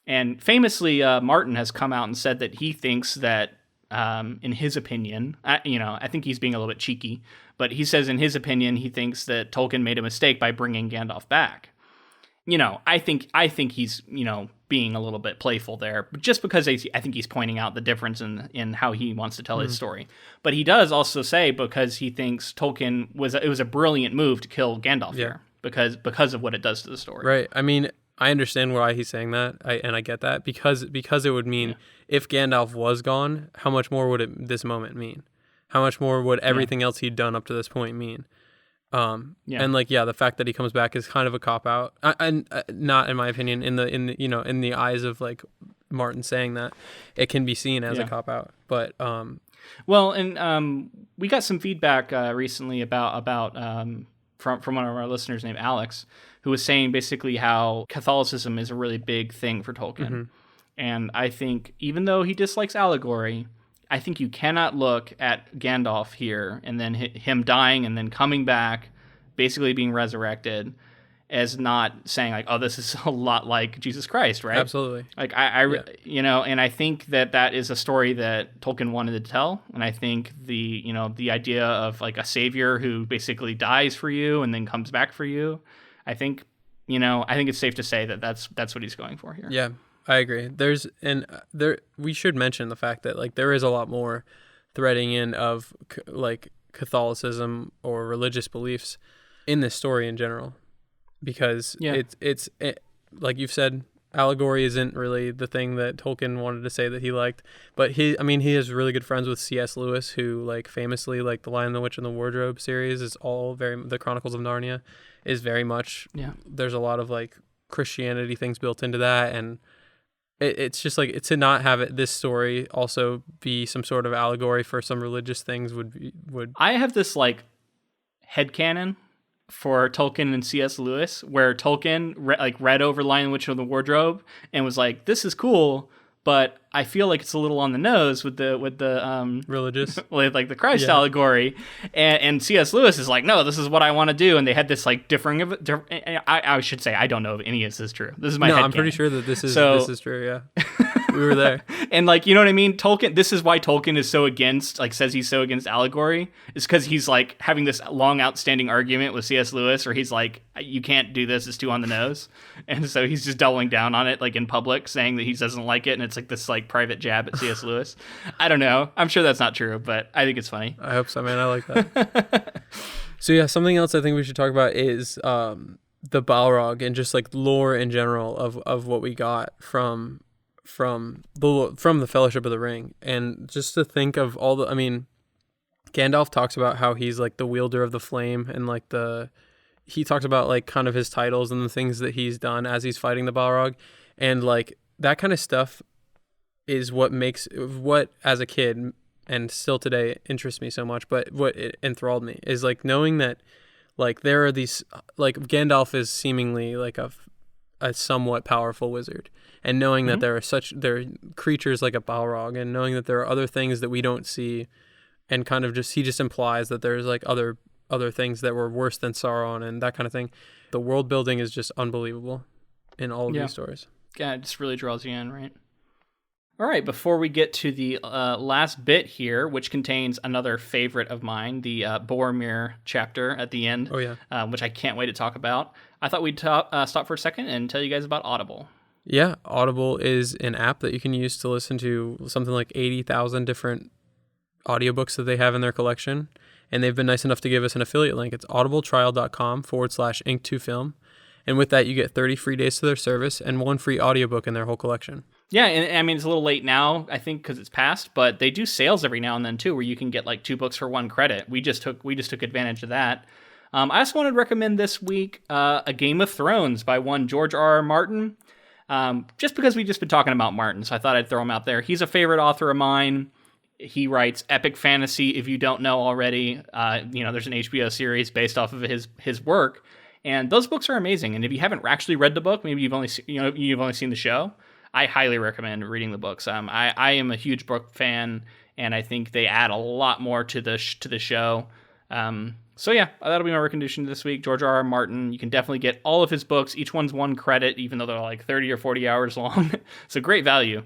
And famously, Martin has come out and said that he thinks that, in his opinion, I think he's being a little bit cheeky, but he says in his opinion, he thinks that Tolkien made a mistake by bringing Gandalf back. I think he's, being a little bit playful there, but just because I think he's pointing out the difference in how he wants to tell his story. But he does also say, because he thinks Tolkien it was a brilliant move to kill Gandalf here because of what it does to the story. Right. I mean, I understand why he's saying that, and I get that, because it would mean if Gandalf was gone, how much more would this moment mean? How much more would everything else he'd done up to this point mean? And the fact that he comes back is kind of a cop out, and not in my opinion. In the eyes of like Martin saying that, it can be seen as a cop out. But Well, and we got some feedback recently about from one of our listeners named Alex, who was saying basically how Catholicism is a really big thing for Tolkien. And I think even though he dislikes allegory, I think you cannot look at Gandalf here and then him dying and then coming back, basically being resurrected, as not saying like, oh, this is a lot like Jesus Christ, right? Absolutely. Like you know, and I think that is a story that Tolkien wanted to tell. And I think the idea of like a savior who basically dies for you and then comes back for you, I think it's safe to say that that's what he's going for here. Yeah. I agree. We should mention the fact that like there is a lot more threading in of like Catholicism or religious beliefs in this story in general, because it's like you've said, allegory isn't really the thing that Tolkien wanted to say that he liked, but he has really good friends with CS Lewis, who like famously, like the Lion, the Witch, and the Wardrobe series is all the Chronicles of Narnia is very much there's a lot of like Christianity things built into that, and it's just like to not have this story also be some sort of allegory for some religious things would. I have this like headcanon for Tolkien and CS Lewis where Tolkien read over Lion, Witch, and the Wardrobe and was like, this is cool, but I feel like it's a little on the nose with the religious, like the Christ allegory, and C.S. Lewis is like, no, this is what I want to do, and they had this like differing. I should say I don't know if any of this is true. This is my I'm pretty sure that this is true. Yeah, we were there, and like you know what I mean. Tolkien. This is why Tolkien is so against, like says he's so against allegory, is because he's like having this long outstanding argument with C.S. Lewis, where he's like, you can't do this; it's too on the nose, and so he's just doubling down on it, like in public, saying that he doesn't like it, and it's like this like private jab at C.S. Lewis. I don't know. I'm sure that's not true, but I think it's funny. I hope so, man. I like that. So yeah, something else I think we should talk about is the Balrog and just like lore in general of what we got from the Fellowship of the Ring, and just to think of all the. I mean, Gandalf talks about how he's like the wielder of the flame, and like he talks about like kind of his titles and the things that he's done as he's fighting the Balrog, and like that kind of stuff is what as a kid and still today interests me so much, but what it enthralled me is like knowing that like there are these, like Gandalf is seemingly like a somewhat powerful wizard, and knowing that there are creatures like a Balrog, and knowing that there are other things that we don't see, and kind of he just implies that there's like other things that were worse than Sauron and that kind of thing. The world building is just unbelievable in all of these stories. Yeah, it just really draws you in, right? All right, before we get to the last bit here, which contains another favorite of mine, the Boromir chapter at the end, which I can't wait to talk about, I thought we'd stop for a second and tell you guys about Audible. Yeah, Audible is an app that you can use to listen to something like 80,000 different audiobooks that they have in their collection, and they've been nice enough to give us an affiliate link. It's audibletrial.com/ink2film, and with that you get 30 free days to their service and 1 free audiobook in their whole collection. Yeah, and I mean, it's a little late now, I think, because it's past, but they do sales every now and then, too, where you can get, like, 2 books for 1 credit. We just took advantage of that. I also wanted to recommend this week A Game of Thrones by one George R.R. Martin, just because we've just been talking about Martin, so I thought I'd throw him out there. He's a favorite author of mine. He writes epic fantasy, if you don't know already. There's an HBO series based off of his work, and those books are amazing. And if you haven't actually read the book, maybe you've only seen the show, I highly recommend reading the books. I am a huge book fan, and I think they add a lot more to the show. So yeah, that'll be my recommendation this week. George R.R. Martin. You can definitely get all of his books. Each one's 1 credit, even though they're like 30 or 40 hours long. So great value.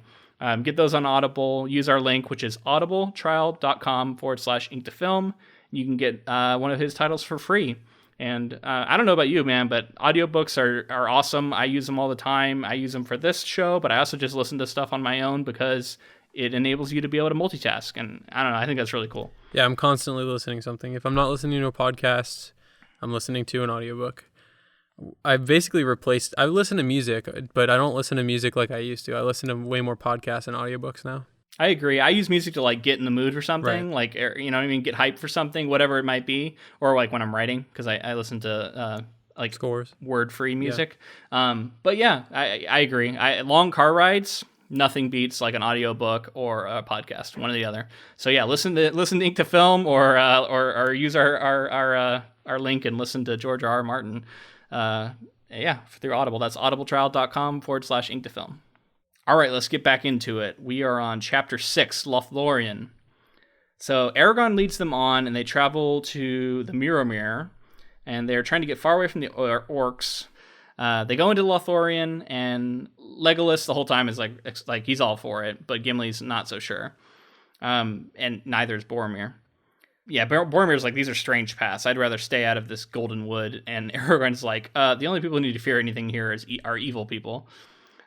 Get those on Audible. Use our link, which is audibletrial.com/ink2film. You can get one of his titles for free. And I don't know about you, man, but audiobooks are awesome. I use them all the time. I use them for this show, but I also just listen to stuff on my own because it enables you to be able to multitask. And I don't know, I think that's really cool. Yeah, I'm constantly listening to something. If I'm not listening to a podcast, I'm listening to an audiobook. I basically I listen to music, but I don't listen to music like I used to. I listen to way more podcasts and audiobooks now. I agree. I use music to like get in the mood for something, like, you know what I mean? Get hyped for something, whatever it might be. Or like when I'm writing, because I listen to scores, word-free music. But yeah, I agree. Long car rides, nothing beats like an audiobook or a podcast, one or the other. So yeah, listen to Ink to Film, or use our link and listen to George R. R. Martin. Through Audible. That's audibletrial.com/Ink to Film. All right, let's get back into it. We are on chapter 6, Lothlorien. So Aragorn leads them on, and they travel to the Mirror, and they're trying to get far away from the orcs. They go into Lothlorien, and Legolas the whole time is like he's all for it, but Gimli's not so sure. And neither is Boromir. Yeah, Boromir's like, these are strange paths. I'd rather stay out of this golden wood. And Aragorn's like, the only people who need to fear anything here are evil people.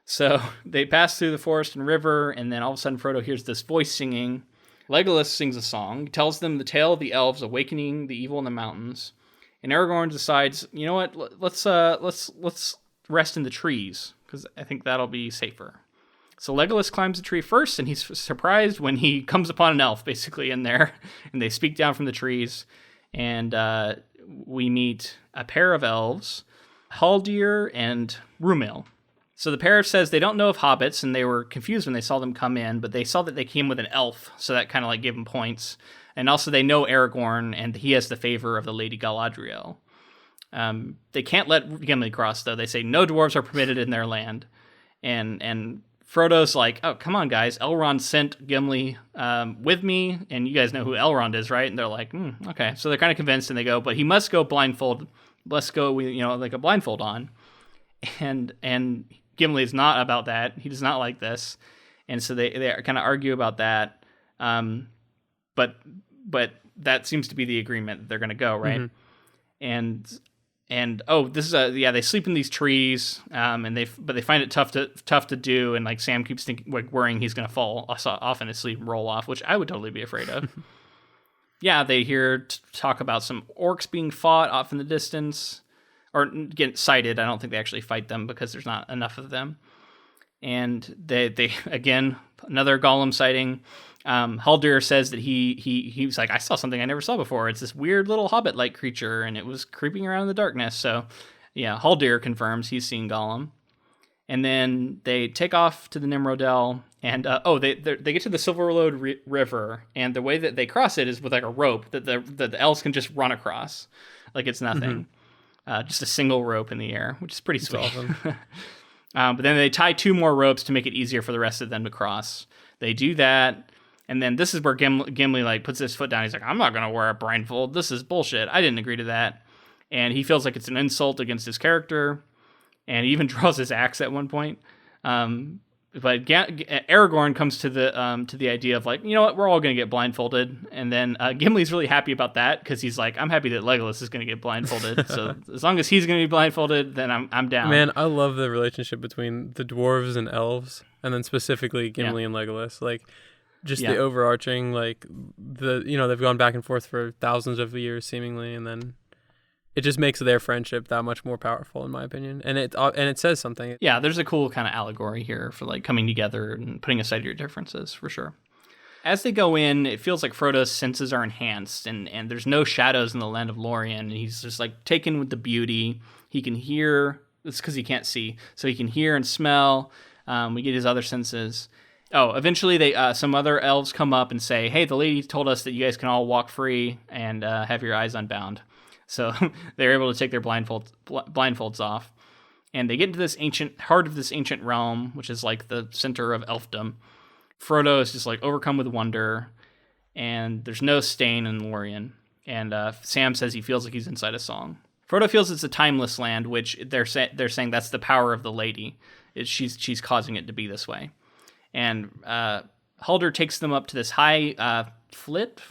So they pass through the forest and river, and then all of a sudden Frodo hears this voice singing. Legolas sings a song, tells them the tale of the elves awakening the evil in the mountains. And Aragorn decides, you know what, let's rest in the trees, because I think that'll be safer. So Legolas climbs the tree first, and he's surprised when he comes upon an elf, basically, in there. And they speak down from the trees, and we meet a pair of elves, Haldir and Rumil. So the pair says they don't know of hobbits, and they were confused when they saw them come in, but they saw that they came with an elf, so that kind of like gave them points. And also they know Aragorn, and he has the favor of the Lady Galadriel. They can't let Gimli cross, though. They say no dwarves are permitted in their land. And Frodo's like, oh, come on, guys. Elrond sent Gimli with me, and you guys know who Elrond is, right? And they're like, okay. So they're kind of convinced, and they go, but he must go blindfold. Let's go, like a blindfold on. And Gimli is not about that. He does not like this. And so they kind of argue about that. But that seems to be the agreement that they're going to go, right? Mm-hmm. And this is they sleep in these trees, and they find it tough to do, and like Sam keeps worrying he's going to fall off in his sleep and roll off, which I would totally be afraid of. Yeah, they hear talk about some orcs being fought off in the distance, or get sighted. I don't think they actually fight them because there's not enough of them. And they again, another Gollum sighting. Haldir says that he was like, I saw something I never saw before. It's this weird little hobbit-like creature, and it was creeping around in the darkness. So, yeah, Haldir confirms he's seen Gollum. And then they take off to the Nimrodel, and they get to the Silverlode River, and the way that they cross it is with like a rope that the elves can just run across, like it's nothing. Mm-hmm. Just a single rope in the air, which is pretty sweet. Awesome. But then they tie 2 more ropes to make it easier for the rest of them to cross. They do that. And then this is where Gimli like puts his foot down. He's like, I'm not going to wear a blindfold. This is bullshit. I didn't agree to that. And he feels like it's an insult against his character. And he even draws his axe at one point. But Aragorn comes to the idea of like, you know what, we're all going to get blindfolded. And then Gimli's really happy about that because he's like, I'm happy that Legolas is going to get blindfolded. So as long as he's going to be blindfolded, then I'm down. Man, I love the relationship between the dwarves and elves, and then specifically Gimli and Legolas. Like, just the overarching, like, they've gone back and forth for thousands of years seemingly, and then it just makes their friendship that much more powerful, in my opinion. And it says something. Yeah, there's a cool kind of allegory here for like coming together and putting aside your differences, for sure. As they go in, it feels like Frodo's senses are enhanced, and there's no shadows in the land of Lorien, and he's just like taken with the beauty. He can hear. It's because he can't see, so he can hear and smell. We get his other senses. Eventually some other elves come up and say, hey, the lady told us that you guys can all walk free and have your eyes unbound. So they're able to take their blindfolds off. And they get into this heart of this ancient realm, which is like the center of elfdom. Frodo is just like overcome with wonder, and there's no stain in Lorien. And Sam says he feels like he's inside a song. Frodo feels it's a timeless land, which they're saying that's the power of the lady. She's causing it to be this way. And Haldir takes them up to this high flit,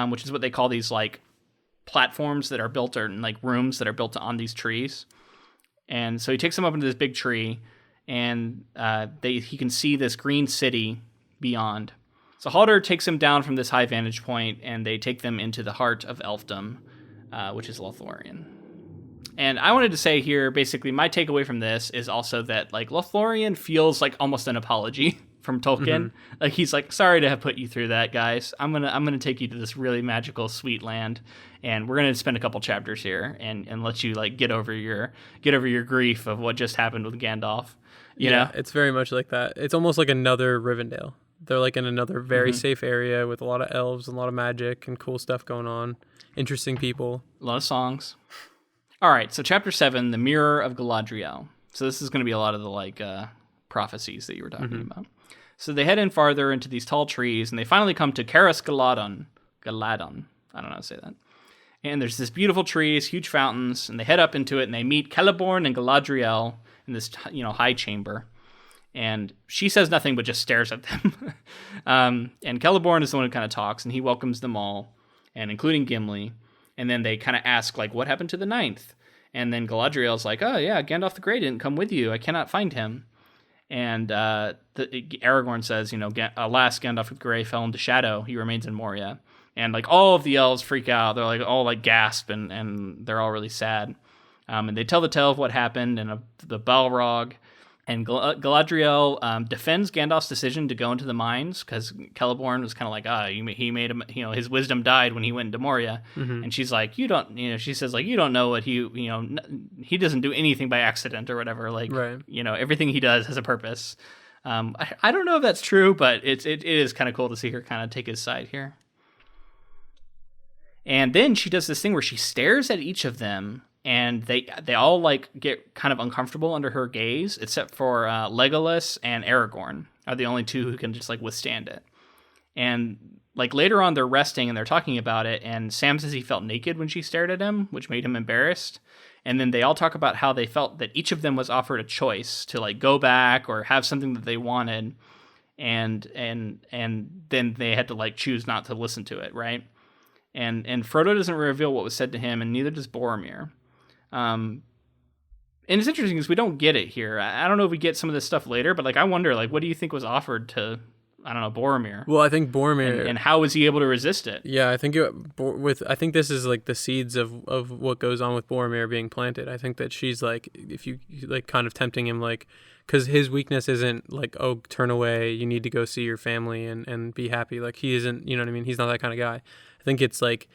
which is what they call these like platforms that are built, or like rooms that are built on these trees. And so he takes them up into this big tree, and he can see this green city beyond. So Haldir takes them down from this high vantage point, and they take them into the heart of elfdom, which is Lothlorien. And I wanted to say here, basically, my takeaway from this is also that like Lothlorien feels like almost an apology. from Tolkien. Like he's like, sorry to have put you through that, guys. I'm gonna take you to this really magical, sweet land, and we're gonna spend a couple chapters here and let you like get over your grief of what just happened with Gandalf. You know, it's very much like that. It's almost like another Rivendell. They're like in another very safe area with a lot of elves and a lot of magic and cool stuff going on. Interesting people. A lot of songs. All right, so chapter 7, the Mirror of Galadriel. So this is going to be a lot of the like prophecies that you were talking about. So they head in farther into these tall trees, and they finally come to Caras Galadon. Galadon. I don't know how to say that. And there's this beautiful trees, huge fountains, and they head up into it, and they meet Celeborn and Galadriel in this high chamber. And she says nothing but just stares at them. And Celeborn is the one who kind of talks, and he welcomes them all, and including Gimli. And then they kind of ask, like, what happened to the ninth? And then Galadriel's like, oh, yeah, Gandalf the Grey didn't come with you. I cannot find him. And Aragorn says, alas, Gandalf the Grey fell into shadow. He remains in Moria. And, like, all of the elves freak out. They're, like, all, like, gasp, and they're all really sad. And they tell the tale of what happened and of the Balrog. And Galadriel defends Gandalf's decision to go into the mines because Celeborn was kind of like, he made him, his wisdom died when he went into Moria. And she's like, she says like, you don't know what he doesn't do anything by accident or whatever. Like, right. Everything he does has a purpose. I don't know if that's true, but it is kind of cool to see her kind of take his side here. And then she does this thing where she stares at each of them. And they all like get kind of uncomfortable under her gaze, except for Legolas and Aragorn are the only two who can just like withstand it. And like later on, they're resting and they're talking about it. And Sam says he felt naked when she stared at him, which made him embarrassed. And then they all talk about how they felt that each of them was offered a choice to like go back or have something that they wanted, and then they had to like choose not to listen to it, right? And Frodo doesn't reveal what was said to him, and neither does Boromir. And it's interesting because we don't get it here. I don't know if we get some of this stuff later, but like I wonder, like, what do you think was offered to, I don't know, Boromir? Well, I think Boromir, and how was he able to resist it? Yeah, I think I think this is like the seeds of what goes on with Boromir being planted. I think that she's like, if you like, kind of tempting him, like, because his weakness isn't like, oh, turn away, you need to go see your family and be happy. Like he isn't, you know what I mean? He's not that kind of guy. I think it's like,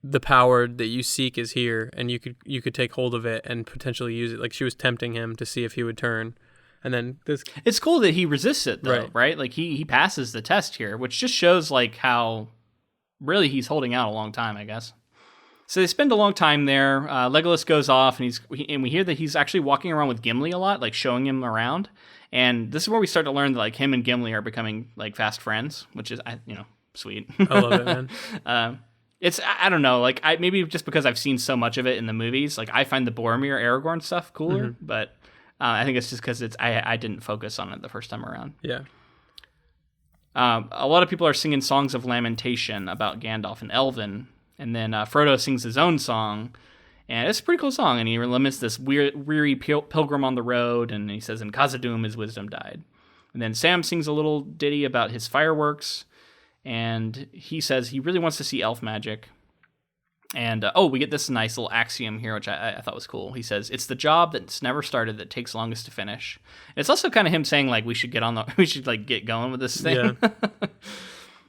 the power that you seek is here, and you could take hold of it and potentially use it. Like she was tempting him to see if he would turn, and then this. It's cool that he resists it though, right? Like he passes the test here, which just shows like how really he's holding out a long time, I guess. So they spend a long time there. Legolas goes off, and we hear that he's actually walking around with Gimli a lot, like showing him around. And this is where we start to learn that like him and Gimli are becoming like fast friends, which is sweet. I love it, man. It's, I don't know, like, maybe just because I've seen so much of it in the movies, like, I find the Boromir, Aragorn stuff cooler, but I think it's just because I didn't focus on it the first time around. Yeah. A lot of people are singing songs of lamentation about Gandalf in Elven, and then Frodo sings his own song, and it's a pretty cool song, and he laments this weary pilgrim on the road, and he says, in Khazad-dum his wisdom died. And then Sam sings a little ditty about his fireworks, and he says he really wants to see elf magic. And, we get this nice little axiom here, which I thought was cool. He says, it's the job that's never started that takes longest to finish. And it's also kind of him saying, like, we should get going with this thing. Yeah.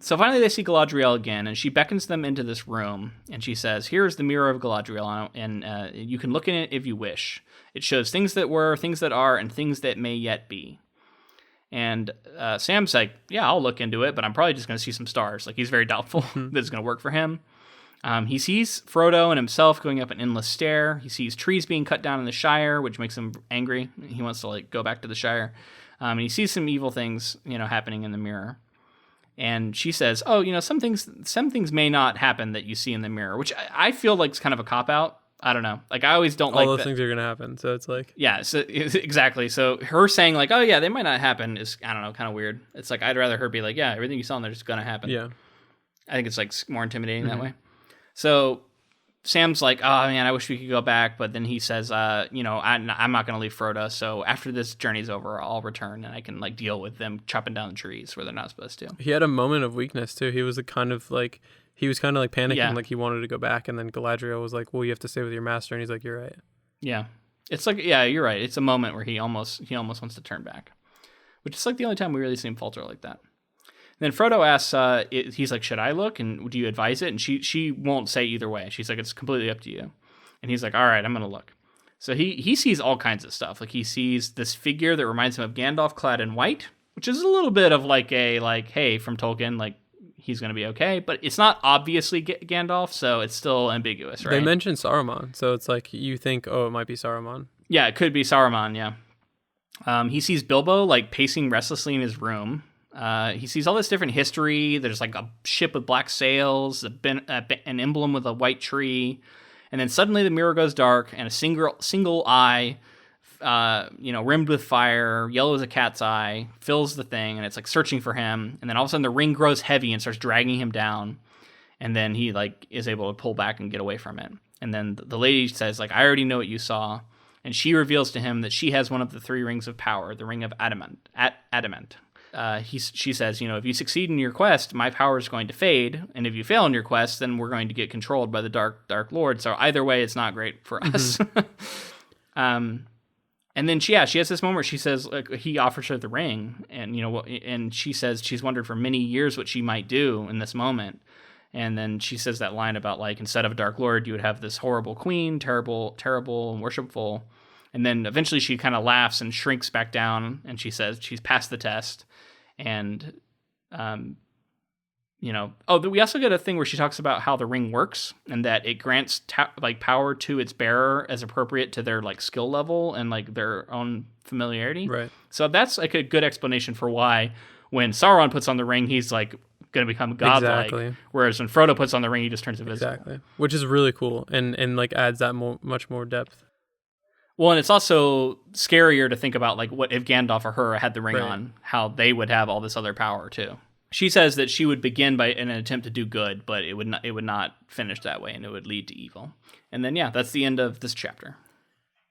So finally they see Galadriel again, and she beckons them into this room, and she says, here's the Mirror of Galadriel, and you can look in it if you wish. It shows things that were, things that are, and things that may yet be. And Sam's like, yeah, I'll look into it, but I'm probably just going to see some stars. Like, he's very doubtful that it's going to work for him. He sees Frodo and himself going up an endless stair. He sees trees being cut down in the Shire, which makes him angry. He wants to, like, go back to the Shire. And he sees some evil things, happening in the mirror. And she says, some things may not happen that you see in the mirror, which I feel like is kind of a cop-out. I don't know. Like, I always don't like all those things are going to happen. So it's like, yeah, so exactly. So her saying like, oh yeah, they might not happen is, I don't know, kind of weird. It's like, I'd rather her be like, yeah, everything you saw in there is going to happen. Yeah. I think it's like more intimidating that way. So Sam's like, oh man, I wish we could go back. But then he says, I'm not going to leave Frodo. So after this journey's over, I'll return and I can like deal with them chopping down the trees where they're not supposed to. He had a moment of weakness too. He was kind of like panicking, like he wanted to go back, and then Galadriel was like, well, you have to stay with your master, and he's like, you're right. Yeah. It's like, yeah, you're right. It's a moment where he almost wants to turn back, which is like the only time we really see him falter like that. And then Frodo asks, he's like, should I look? And do you advise it? And she won't say either way. She's like, it's completely up to you. And he's like, all right, I'm going to look. So he sees all kinds of stuff. Like he sees this figure that reminds him of Gandalf clad in white, which is a little bit of like hey, from Tolkien, like he's going to be okay. But it's not obviously Gandalf, so it's still ambiguous, right? They mention Saruman, so it's like you think, oh, it might be Saruman. Yeah, it could be Saruman, yeah. He sees Bilbo like pacing restlessly in his room. He sees all this different history. There's like a ship with black sails, an emblem with a white tree, and then suddenly the mirror goes dark, and a single eye, rimmed with fire, yellow as a cat's eye, fills the thing, and it's like searching for him. And then all of a sudden the ring grows heavy and starts dragging him down, and then he like is able to pull back and get away from it. And then the lady says like, I already know what you saw, and she reveals to him that she has one of the 3 rings of power, the ring of adamant. She says, if you succeed in your quest, my power is going to fade, and if you fail in your quest, then we're going to get controlled by the Dark Lord. So either way, it's not great for us. And then she has this moment where she says, like, he offers her the ring, and and she says she's wondered for many years what she might do in this moment. And then she says that line about like, instead of a Dark Lord, you would have this horrible queen, terrible and worshipful. And then eventually she kind of laughs and shrinks back down, and she says she's passed the test. And, we also get a thing where she talks about how the ring works and that it grants power to its bearer as appropriate to their like skill level and like their own familiarity. Right. So that's like a good explanation for why when Sauron puts on the ring, he's like going to become godlike. Exactly. Whereas when Frodo puts on the ring, he just turns invisible. Exactly. Which is really cool and like adds that much more depth. Well, and it's also scarier to think about, like, what if Gandalf or her had the ring on, how they would have all this other power, too. She says that she would begin by in an attempt to do good, but it would not finish that way, and it would lead to evil. And then, that's the end of this chapter.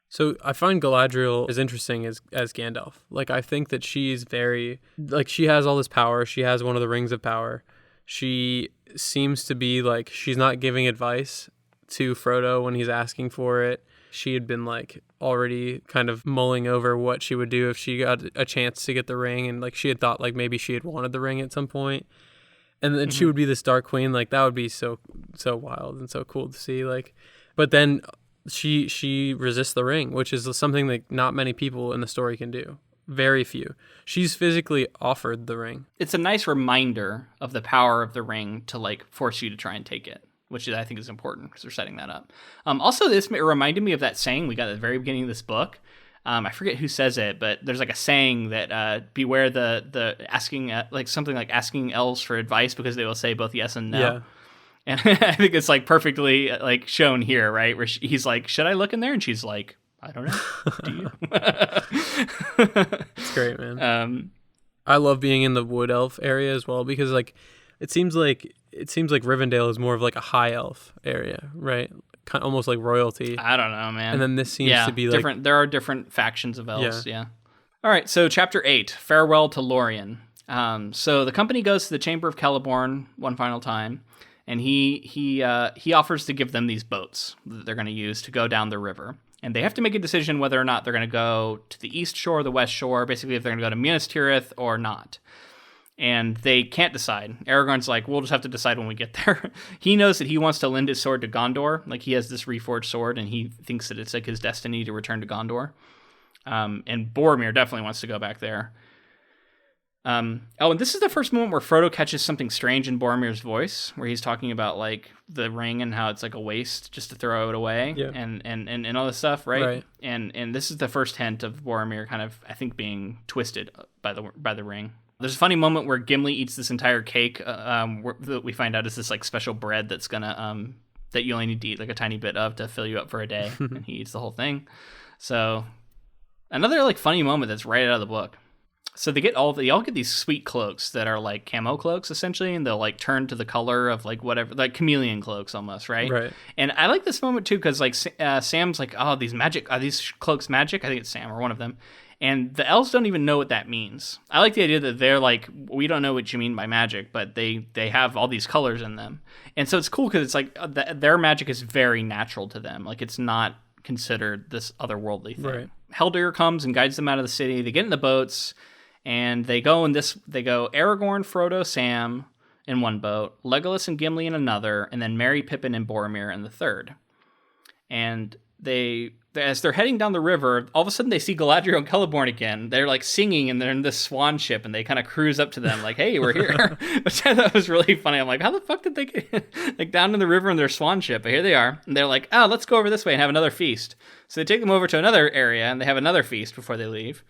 So I find Galadriel as interesting as Gandalf. Like, I think that she's very, like, she has all this power. She has one of the rings of power. She seems to be, like, she's not giving advice to Frodo when he's asking for it. She had been like already kind of mulling over what she would do if she got a chance to get the ring. And like she had thought like maybe she had wanted the ring at some point. And then she would be this Dark Queen. Like that would be so wild and so cool to see. Like, but then she resists the ring, which is something that not many people in the story can do. Very few. She's physically offered the ring. It's a nice reminder of the power of the ring to like force you to try and take it, which I think is important because they're setting that up. Also, this reminded me of that saying we got at the very beginning of this book. I forget who says it, but there's like a saying that beware the asking, like something like asking elves for advice because they will say both yes and no. Yeah. And I think it's like perfectly like shown here, right? Where he's like, should I look in there? And she's like, I don't know. Do you? It's great, man. I love being in the wood elf area as well because like it seems like Rivendell is more of like a high elf area, right? Almost like royalty. I don't know, man. And then this seems to be different. Like there are different factions of elves. Yeah. All right. So chapter 8, farewell to Lorien. So the company goes to the Chamber of Celeborn one final time, and he offers to give them these boats that they're going to use to go down the river. And they have to make a decision whether or not they're going to go to the east shore or the west shore, basically if they're going to go to Minas Tirith or not. And they can't decide. Aragorn's like, we'll just have to decide when we get there. He knows that he wants to lend his sword to Gondor. Like, he has this reforged sword, and he thinks that it's like his destiny to return to Gondor. And Boromir definitely wants to go back there. And this is the first moment where Frodo catches something strange in Boromir's voice, where he's talking about like the ring and how it's like a waste just to throw it away, and all this stuff, right? And this is the first hint of Boromir kind of, I think, being twisted by the ring. There's a funny moment where Gimli eats this entire cake that we find out is this like special bread that's gonna that you only need to eat like a tiny bit of to fill you up for a day, and he eats the whole thing. So another like funny moment that's right out of the book. So they all get these sweet cloaks that are like camo cloaks essentially, and they'll like turn to the color of like whatever, like chameleon cloaks almost, right? Right. And I like this moment too because like Sam's like, oh, are these cloaks magic? I think it's Sam or one of them. And the elves don't even know what that means. I like the idea that they're like, we don't know what you mean by magic, but they have all these colors in them. And so it's cool because it's like their magic is very natural to them. Like it's not considered this otherworldly thing. Right. Heldir comes and guides them out of the city. They get in the boats. And they go Aragorn, Frodo, Sam in one boat, Legolas and Gimli in another, and then Merry, Pippin, and Boromir in the third. And as they're heading down the river, all of a sudden they see Galadriel and Celeborn again. They're like singing, and they're in this swan ship, and they kind of cruise up to them like, "Hey, we're here," which I thought was really funny. I'm like, how the fuck did they get like down in the river in their swan ship? But here they are, and they're like, "Oh, let's go over this way and have another feast." So they take them over to another area, and they have another feast before they leave.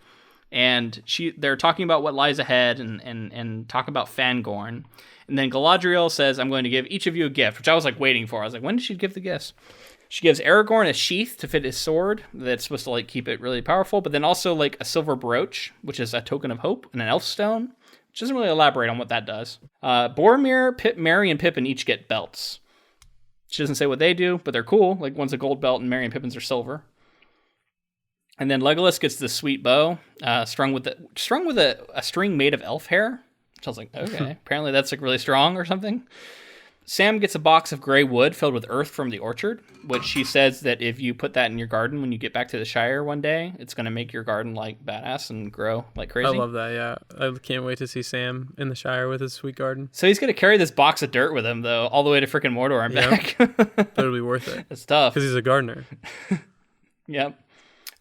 And they're talking about what lies ahead, and talk about Fangorn. And then Galadriel says, "I'm going to give each of you a gift," which I was like waiting for. I was like, when did she give the gifts? She gives Aragorn a sheath to fit his sword that's supposed to like keep it really powerful, but then also like a silver brooch, which is a token of hope, and an elf stone, which doesn't really elaborate on what that does. Boromir, Merry, and Pippin each get belts. She doesn't say what they do, but they're cool. Like one's a gold belt, and Merry and Pippin's are silver. And then Legolas gets this sweet bow, strung with a string made of elf hair. Which I was like, okay, apparently that's like really strong or something. Sam gets a box of gray wood filled with earth from the orchard, which she says that if you put that in your garden when you get back to the Shire one day, it's going to make your garden like badass and grow like crazy. I love that, yeah. I can't wait to see Sam in the Shire with his sweet garden. So he's going to carry this box of dirt with him, though, all the way to freaking Mordor and back. But it'll be worth it. It's tough. Because he's a gardener. Yep.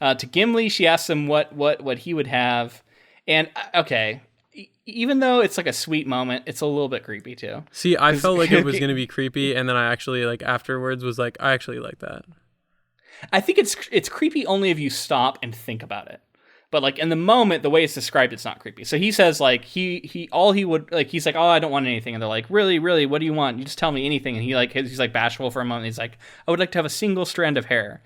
To Gimli, she asks him what he would have. And, okay, even though it's like a sweet moment, it's a little bit creepy too. See, I felt like it was going to be creepy, and then I actually, like, afterwards was like, I actually like that. I think it's creepy only if you stop and think about it. But like in the moment, the way it's described, it's not creepy. So he says like he's like, "Oh, I don't want anything," and they're like, "Really, really, what do you want? You just tell me anything." And he's like bashful for a moment. He's like, "I would like to have a single strand of hair."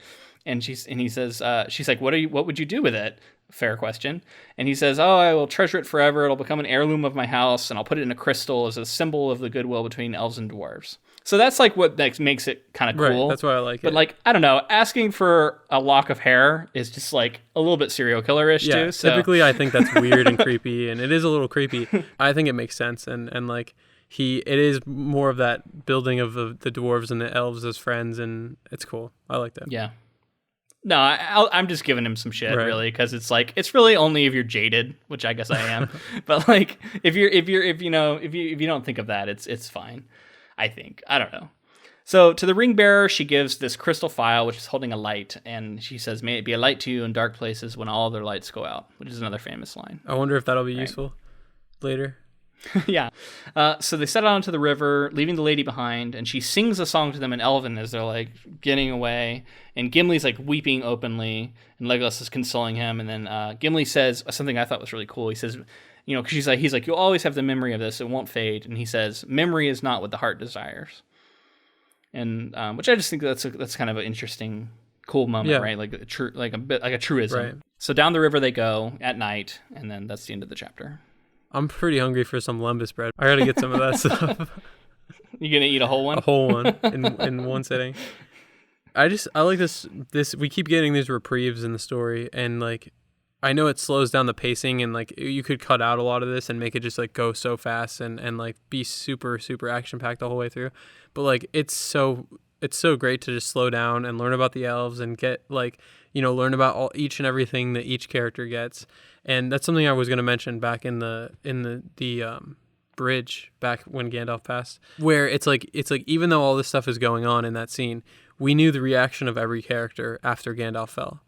And he says, she's like, what would you do with it? Fair question. And he says, "Oh, I will treasure it forever. It'll become an heirloom of my house, and I'll put it in a crystal as a symbol of the goodwill between elves and dwarves." So that's like what makes it kind of cool. Right, that's why I like it. But like, I don't know, asking for a lock of hair is just like a little bit serial killer-ish too. So. Typically I think that's weird and creepy, and it is a little creepy. I think it makes sense, and like it is more of that building of the dwarves and the elves as friends, and it's cool. I like that. Yeah. No, I'm just giving him some shit, really, because it's like it's really only if you're jaded, which I guess I am. But like, if you don't think of that, it's fine. I think, I don't know. So to the ring bearer, she gives this crystal phial, which is holding a light, and she says, "May it be a light to you in dark places when all other lights go out," which is another famous line. I wonder if that'll be useful later. Yeah. So they set out onto the river, leaving the lady behind, and she sings a song to them in Elven as they're like getting away. And Gimli's like weeping openly, and Legolas is consoling him. And then Gimli says something I thought was really cool. He says, because he's like, "You'll always have the memory of this; it won't fade." And he says, "Memory is not what the heart desires." And which I just think that's kind of an interesting, cool moment, right? Like a bit like a truism. Right. So down the river they go at night, and then that's the end of the chapter. I'm pretty hungry for some lembas bread. I gotta get some of that stuff. You gonna eat a whole one? A whole one in one sitting. I like this. We keep getting these reprieves in the story, and like, I know it slows down the pacing, and like you could cut out a lot of this and make it just like go so fast and like be super super action packed the whole way through. But like it's so great to just slow down and learn about the elves and get like learn about each and everything that each character gets. And that's something I was going to mention back in the bridge back when Gandalf passed, where it's like even though all this stuff is going on in that scene, we knew the reaction of every character after Gandalf fell.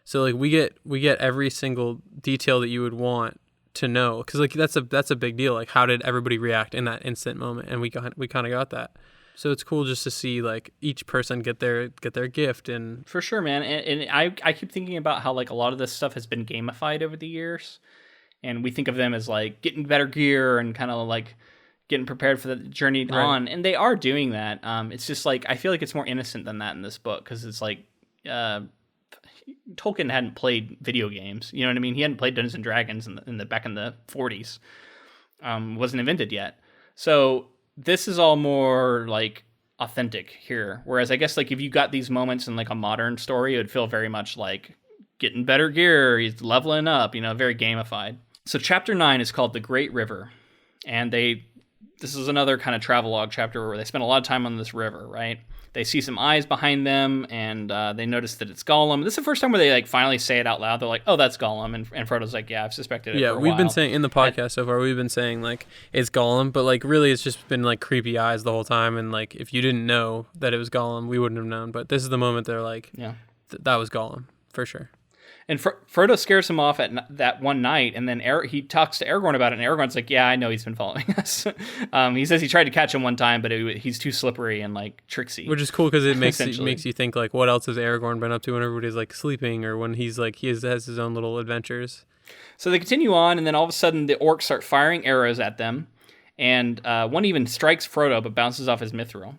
So like we get every single detail that you would want to know, because like that's a big deal. Like how did everybody react in that instant moment? And we kind of got that. So it's cool just to see like each person get their gift. And for sure, man. And I keep thinking about how like a lot of this stuff has been gamified over the years, and we think of them as like getting better gear and kind of like getting prepared for the journey on, and they are doing that. It's just like I feel like it's more innocent than that in this book, because it's like Tolkien hadn't played video games. You know what I mean? He hadn't played Dungeons and Dragons back in the 40s. Wasn't invented yet. So this is all more like authentic here. Whereas I guess like if you got these moments in like a modern story, it would feel very much like getting better gear, he's leveling up, very gamified. So chapter 9 is called The Great River. And they this is another kind of travelogue chapter where they spend a lot of time on this river, right? They see some eyes behind them, and they notice that it's Gollum. This is the first time where they like finally say it out loud. They're like, "Oh, that's Gollum," and Frodo's like, "Yeah, I've suspected it." Yeah, for a we've been while." saying in the podcast so far, we've been saying like it's Gollum, but like really it's just been like creepy eyes the whole time, and like if you didn't know that it was Gollum, we wouldn't have known. But this is the moment they're like, yeah, that was Gollum for sure. And Frodo scares him off at that one night, and then he talks to Aragorn about it, and Aragorn's like, "Yeah, I know he's been following us." He says he tried to catch him one time, but he's too slippery and like tricksy. Which is cool because it makes you think like, what else has Aragorn been up to when everybody's like sleeping, or when he's like has his own little adventures. So they continue on, and then all of a sudden the orcs start firing arrows at them, and one even strikes Frodo but bounces off his mithril,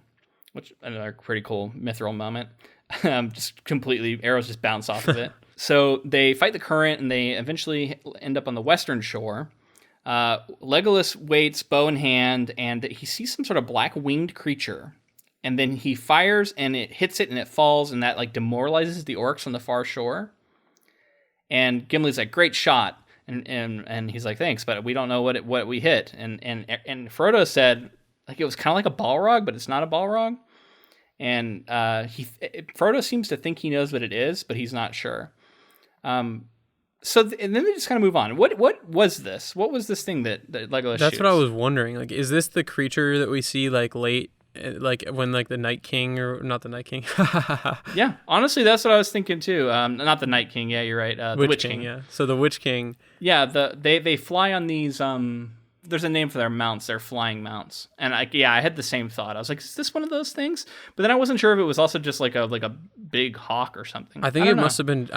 which another pretty cool mithril moment. Just completely arrows just bounce off of it. So they fight the current, and they eventually end up on the western shore. Legolas waits, bow in hand, and he sees some sort of black winged creature. And then he fires, and it hits it, and it falls, and that like demoralizes the orcs on the far shore. And Gimli's like, "Great shot," and he's like, "Thanks, but we don't know what we hit." And Frodo said like it was kind of like a Balrog, but it's not a Balrog. And Frodo seems to think he knows what it is, but he's not sure. And then they just kind of move on. What was this? What was this thing that Legolas That's shoots? what I was wondering. Like, is this the creature that we see like late, like when like the Night King, or not the Night King? Yeah, honestly, that's what I was thinking too. Not the Night King. Yeah, you're right. The Witch King. Yeah. So the Witch King. Yeah, they fly on these. There's a name for their mounts. They're flying mounts. And I had the same thought. I was like, is this one of those things? But then I wasn't sure if it was also just like a big hawk or something. I think it must have been.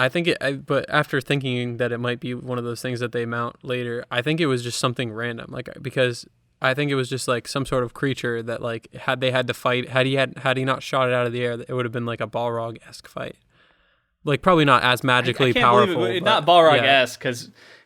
But after thinking that it might be one of those things that they mount later, I think it was just something random. Like, because I think it was just like some sort of creature that like had to fight. Had he not shot it out of the air, it would have been like a Balrog-esque fight. Like probably not as magically powerful. Not Balrog-esque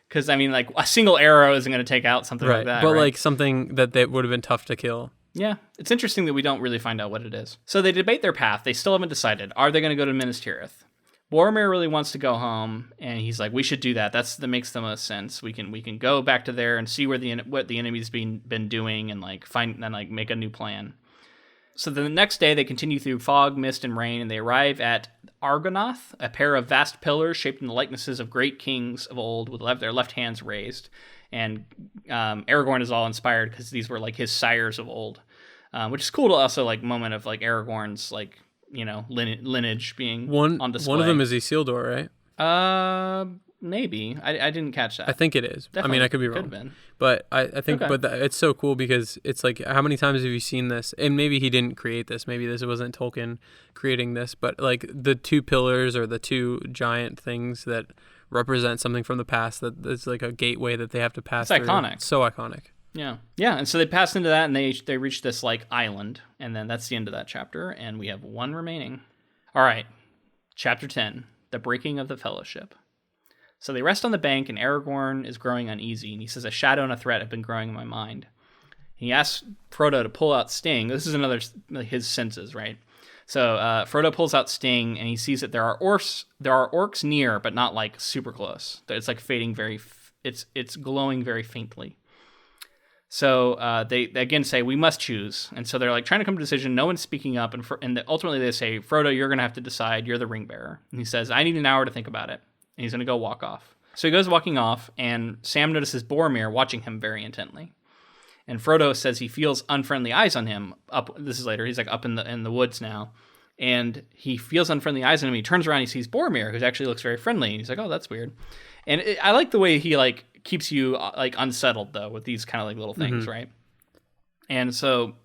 because I mean, like a single arrow isn't going to take out something like that. But right? like something that would have been tough to kill. Yeah, it's interesting that we don't really find out what it is. So they debate their path. They still haven't decided. Are they going to go to Minas Tirith? Boromir really wants to go home, and he's like, "We should do that. That makes the most sense. We can go back to there and see what the enemy's been doing, and like find and like make a new plan." So then the next day, they continue through fog, mist, and rain, and they arrive at Argonath, a pair of vast pillars shaped in the likenesses of great kings of old with their left hands raised. And Aragorn is all inspired because these were like his sires of old, which is cool to also like moment of like Aragorn's like, you know, lineage being on display. One of them is Isildur, right? Maybe. I didn't catch that. I think it is. Definitely. I mean, I could be wrong. Could have been. But I think, okay. But it's so cool because it's like, how many times have you seen this? And maybe he didn't create this. Maybe this wasn't Tolkien creating this. But like the two pillars or the two giant things that represent something from the past, that it's like a gateway that they have to pass through. It's iconic. It's so iconic. Yeah. Yeah. And so they pass into that and they reach this like island. And then that's the end of that chapter. And we have one remaining. All right. Chapter 10, The Breaking of the Fellowship. So they rest on the bank, and Aragorn is growing uneasy, and he says, "A shadow and a threat have been growing in my mind." He asks Frodo to pull out Sting. This is another his senses, right? So Frodo pulls out Sting, and he sees that there are orcs near, but not like super close. It's like fading it's glowing very faintly. So they again say, "We must choose," and so they're like trying to come to a decision. No one's speaking up, and ultimately they say, "Frodo, you're going to have to decide. You're the ring bearer." And he says, "I need an hour to think about it." And he's going to go walk off. So he goes walking off, and Sam notices Boromir watching him very intently. And Frodo says he feels unfriendly eyes on him. This is later. He's like up in the woods now. And he feels unfriendly eyes on him. He turns around, he sees Boromir, who actually looks very friendly. And he's like, "Oh, that's weird." And I like the way he like keeps you like unsettled, though, with these kind of like little things, right? And so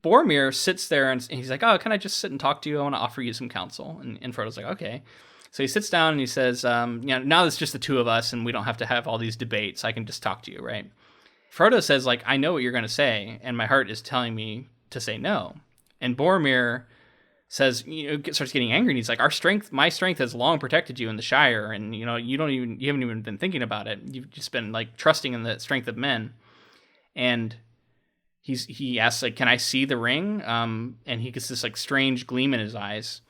Boromir sits there, and he's like, "Oh, can I just sit and talk to you? I want to offer you some counsel." And Frodo's like, "Okay." So he sits down and he says, now it's just the two of us and we don't have to have all these debates. I can just talk to you, right? Frodo says, like, "I know what you're going to say, and my heart is telling me to say no." And Boromir says, starts getting angry, and he's like, my strength has long protected you in the Shire, and, you haven't even been thinking about it. You've just been, like, trusting in the strength of men. And he asks, like, "Can I see the ring?" And he gets this, like, strange gleam in his eyes.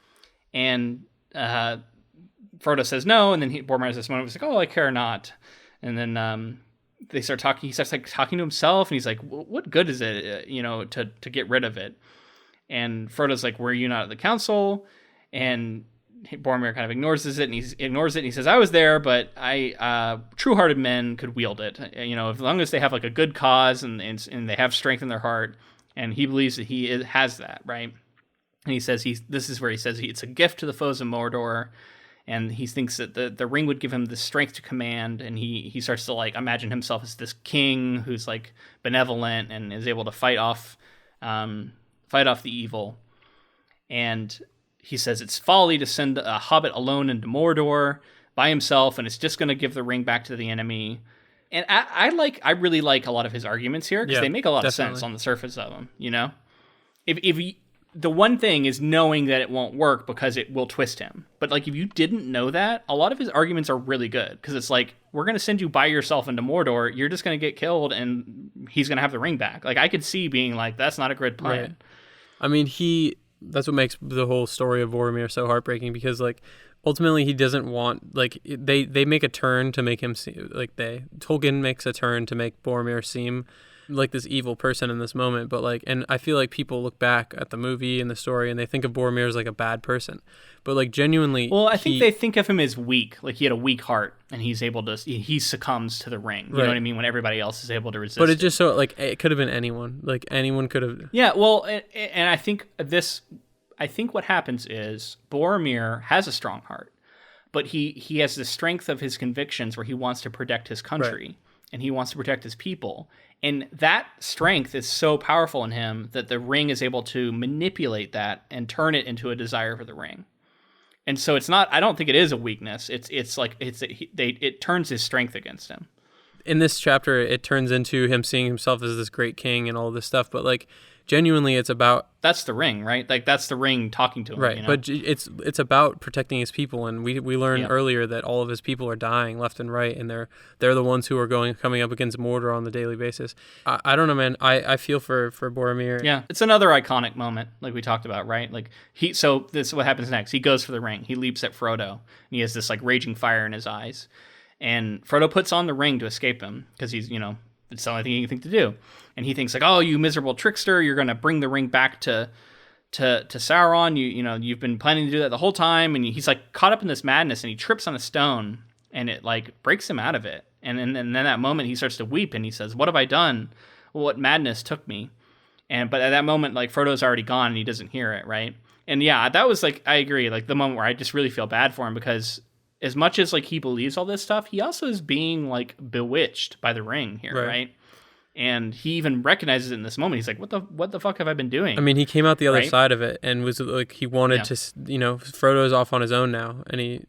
And Frodo says no, and then Boromir has this moment. He's like, "Oh, I care not." And then they start talking. He starts like talking to himself, and he's like, "What good is it, to get rid of it?" And Frodo's like, "Were you not at the council?" And Boromir kind of ignores it, and he says, "I was there, but true-hearted men could wield it. As long as they have like a good cause and they have strength in their heart." And he believes that he has that, right? And he says this is where he says it's a gift to the foes of Mordor. And he thinks that the ring would give him the strength to command, and he starts to like imagine himself as this king who's like benevolent and is able to fight off the evil. And he says it's folly to send a hobbit alone into Mordor by himself, and it's just going to give the ring back to the enemy. And I really like a lot of his arguments here because they make a lot of sense on the surface of them. The one thing is knowing that it won't work because it will twist him. But like if you didn't know that, a lot of his arguments are really good because it's like, we're going to send you by yourself into Mordor. You're just going to get killed and he's going to have the ring back. Like I could see being like, that's not a good plan. Right. I mean, that's what makes the whole story of Boromir so heartbreaking because like ultimately he doesn't want, like they make a turn to make him seem like Tolkien makes a turn to make Boromir seem like this evil person in this moment, but like, and I feel like people look back at the movie and the story and they think of Boromir as like a bad person, but like genuinely, well, I think they think of him as weak, like he had a weak heart and he succumbs to the ring. You know what I mean? When everybody else is able to resist. But it just so like it could have been anyone, like anyone could have. Yeah, well, and I think what happens is Boromir has a strong heart, but he has the strength of his convictions where he wants to protect his country and he wants to protect his people. And that strength is so powerful in him that the ring is able to manipulate that and turn it into a desire for the ring. And so it's not, I don't think it is a weakness. It turns his strength against him. In this chapter, it turns into him seeing himself as this great king and all this stuff. But like, genuinely, it's about, that's the ring, right? Like that's the ring talking to him, right? But it's about protecting his people, and we learned earlier that all of his people are dying left and right, and they're the ones who are coming up against Mordor on the daily basis. I don't know, man. I feel for Boromir. Yeah, it's another iconic moment, like we talked about, right? Like so this is what happens next. He goes for the ring. He leaps at Frodo, and he has this like raging fire in his eyes, and Frodo puts on the ring to escape him because he's it's the only thing he can think to do. And he thinks like, oh, you miserable trickster, you're going to bring the ring back to Sauron. You've been planning to do that the whole time. And he's like caught up in this madness and he trips on a stone and it like breaks him out of it. And then that moment he starts to weep and he says, what have I done? Well, what madness took me? But at that moment, like Frodo's already gone and he doesn't hear it. Right. And yeah, that was like, I agree. Like the moment where I just really feel bad for him because as much as like he believes all this stuff, he also is being like bewitched by the ring here. Right. And he even recognizes it in this moment. He's like, what the fuck have I been doing? I mean, he came out the other side of it and was like, he wanted to, Frodo's off on his own now. And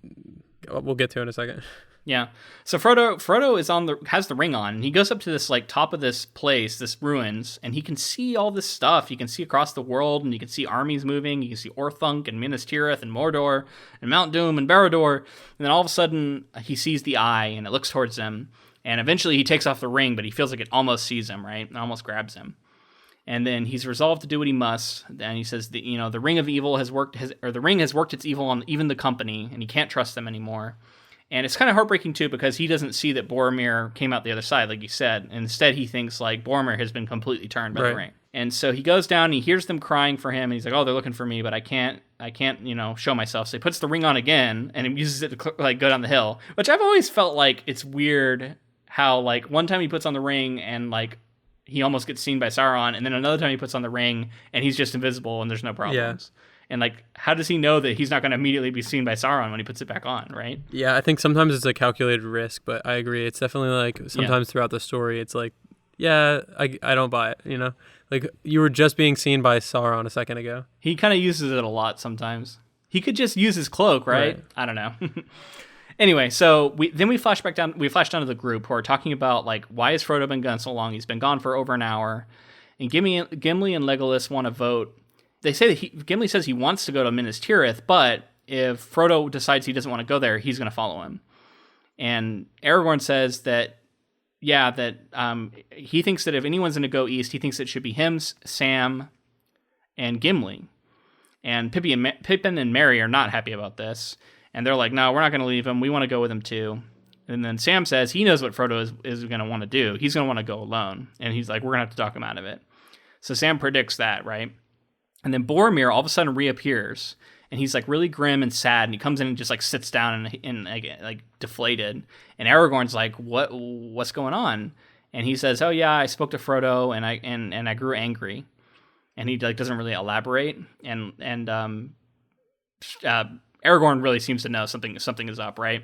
we'll get to it in a second. Yeah. So Frodo is has the ring on and he goes up to this like top of this place, this ruins, and he can see all this stuff. You can see across the world and you can see armies moving. You can see Orthanc and Minas Tirith and Mordor and Mount Doom and Barad-dûr. And then all of a sudden he sees the eye and it looks towards him. And eventually he takes off the ring, but he feels like it almost sees him, right? It almost grabs him. And then he's resolved to do what he must. And he says that, the ring of evil the ring has worked its evil on even the company, and he can't trust them anymore. And it's kind of heartbreaking too, because he doesn't see that Boromir came out the other side, like you said. And instead he thinks like Boromir has been completely turned by the ring. And so he goes down and he hears them crying for him. And he's like, oh, they're looking for me, but I can't, show myself. So he puts the ring on again and he uses it to like go down the hill, which I've always felt like it's weird how like one time he puts on the ring and like he almost gets seen by Sauron, and then another time he puts on the ring and he's just invisible and there's no problems. And like, how does he know that he's not going to immediately be seen by Sauron when he puts it back on, right? Yeah, I think sometimes it's a calculated risk, but I agree. It's definitely like sometimes throughout the story, it's like, yeah, I don't buy it, Like you were just being seen by Sauron a second ago. He kind of uses it a lot sometimes. He could just use his cloak, right? I don't know. Anyway, so we flash down to the group who are talking about like, why has Frodo been gone so long? He's been gone for over an hour. And Gimli and Legolas want to vote. They say that Gimli says he wants to go to Minas Tirith, but if Frodo decides he doesn't want to go there, he's going to follow him. And Aragorn says that he thinks that if anyone's going to go east, he thinks it should be him, Sam, and Gimli. And Pippin and Merry are not happy about this. And they're like, no, we're not going to leave him. We want to go with him too. And then Sam says he knows what Frodo is going to want to do. He's going to want to go alone. And he's like, we're going to have to talk him out of it. So Sam predicts that, right? And then Boromir all of a sudden reappears. And he's like really grim and sad. And he comes in and just like sits down and like deflated. And Aragorn's like, what's going on? And he says, oh yeah, I spoke to Frodo and I grew angry. And he like doesn't really elaborate. And Aragorn really seems to know something is up, right?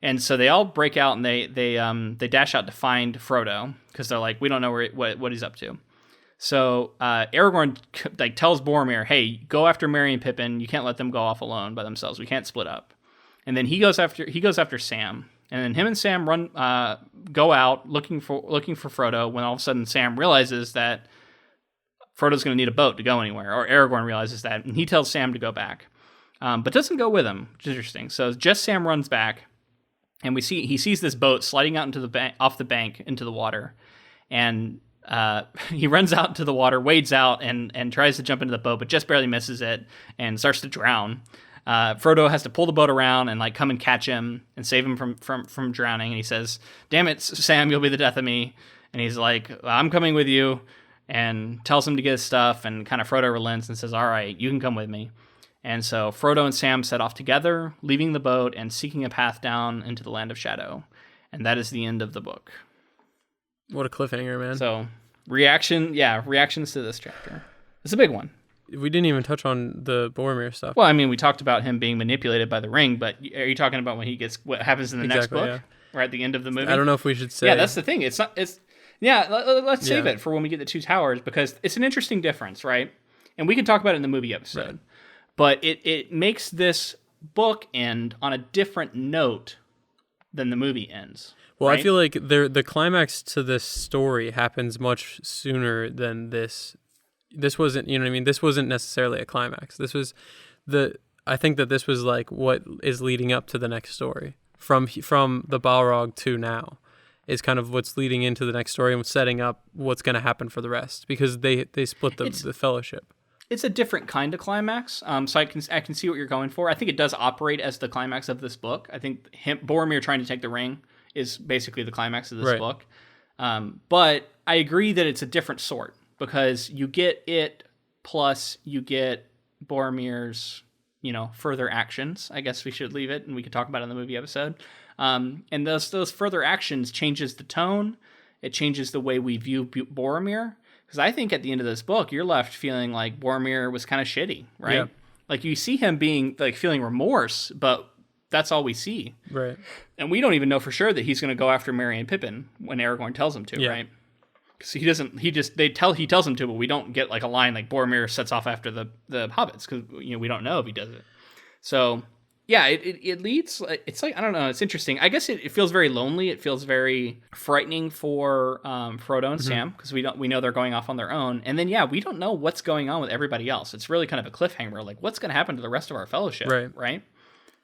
And so they all break out and they dash out to find Frodo because they're like, we don't know what he's up to. So Aragorn like tells Boromir, hey, go after Merry and Pippin. You can't let them go off alone by themselves. We can't split up. And then he goes after Sam. And then him and Sam go out looking for Frodo. When all of a sudden Sam realizes that Frodo's going to need a boat to go anywhere, or Aragorn realizes that, and he tells Sam to go back, but doesn't go with him, which is interesting. So just Sam runs back, and he sees this boat sliding out into off the bank into the water, and he runs out into the water, wades out, and tries to jump into the boat, but just barely misses it and starts to drown. Frodo has to pull the boat around and like come and catch him and save him from drowning. And he says, "Damn it, Sam, you'll be the death of me." And he's like, "I'm coming with you," and tells him to get his stuff. And kind of Frodo relents and says, "All right, you can come with me." And so Frodo and Sam set off together, leaving the boat and seeking a path down into the Land of Shadow. And that is the end of the book. What a cliffhanger, man. So reactions to this chapter. It's a big one. We didn't even touch on the Boromir stuff. Well, I mean, we talked about him being manipulated by the ring, but are you talking about when what happens in the next book? Yeah. Or at the end of the movie? I don't know if we should say. Yeah, that's the thing. Let's save it for when we get to Two Towers, because it's an interesting difference, right? And we can talk about it in the movie episode. Right. But it makes this book end on a different note than the movie ends. Well, right? I feel like the climax to this story happens much sooner than this. This wasn't, you know what I mean? This wasn't necessarily a climax. This was I think that this was like what is leading up to the next story. From the Balrog to now is kind of what's leading into the next story and setting up what's going to happen for the rest, because they split the fellowship. It's a different kind of climax. So I can see what you're going for. I think it does operate as the climax of this book. I think Boromir trying to take the ring is basically the climax of this book. But I agree that it's a different sort, because you get it plus you get Boromir's, further actions. I guess we should leave it and we could talk about it in the movie episode. And those further actions changes the tone. It changes the way we view Boromir. Because I think at the end of this book, you're left feeling like Boromir was kind of shitty, right? Yeah. Like you see him being like feeling remorse, but that's all we see. Right. And we don't even know for sure that he's going to go after Merry and Pippin when Aragorn tells him to, right? Because he tells him to, but we don't get like a line like Boromir sets off after the hobbits, because we don't know if he does it. So yeah, it leads. It's like, I don't know. It's interesting. I guess it feels very lonely. It feels very frightening for Frodo and Sam, because we know they're going off on their own. And then we don't know what's going on with everybody else. It's really kind of a cliffhanger. Like, what's going to happen to the rest of our fellowship? Right.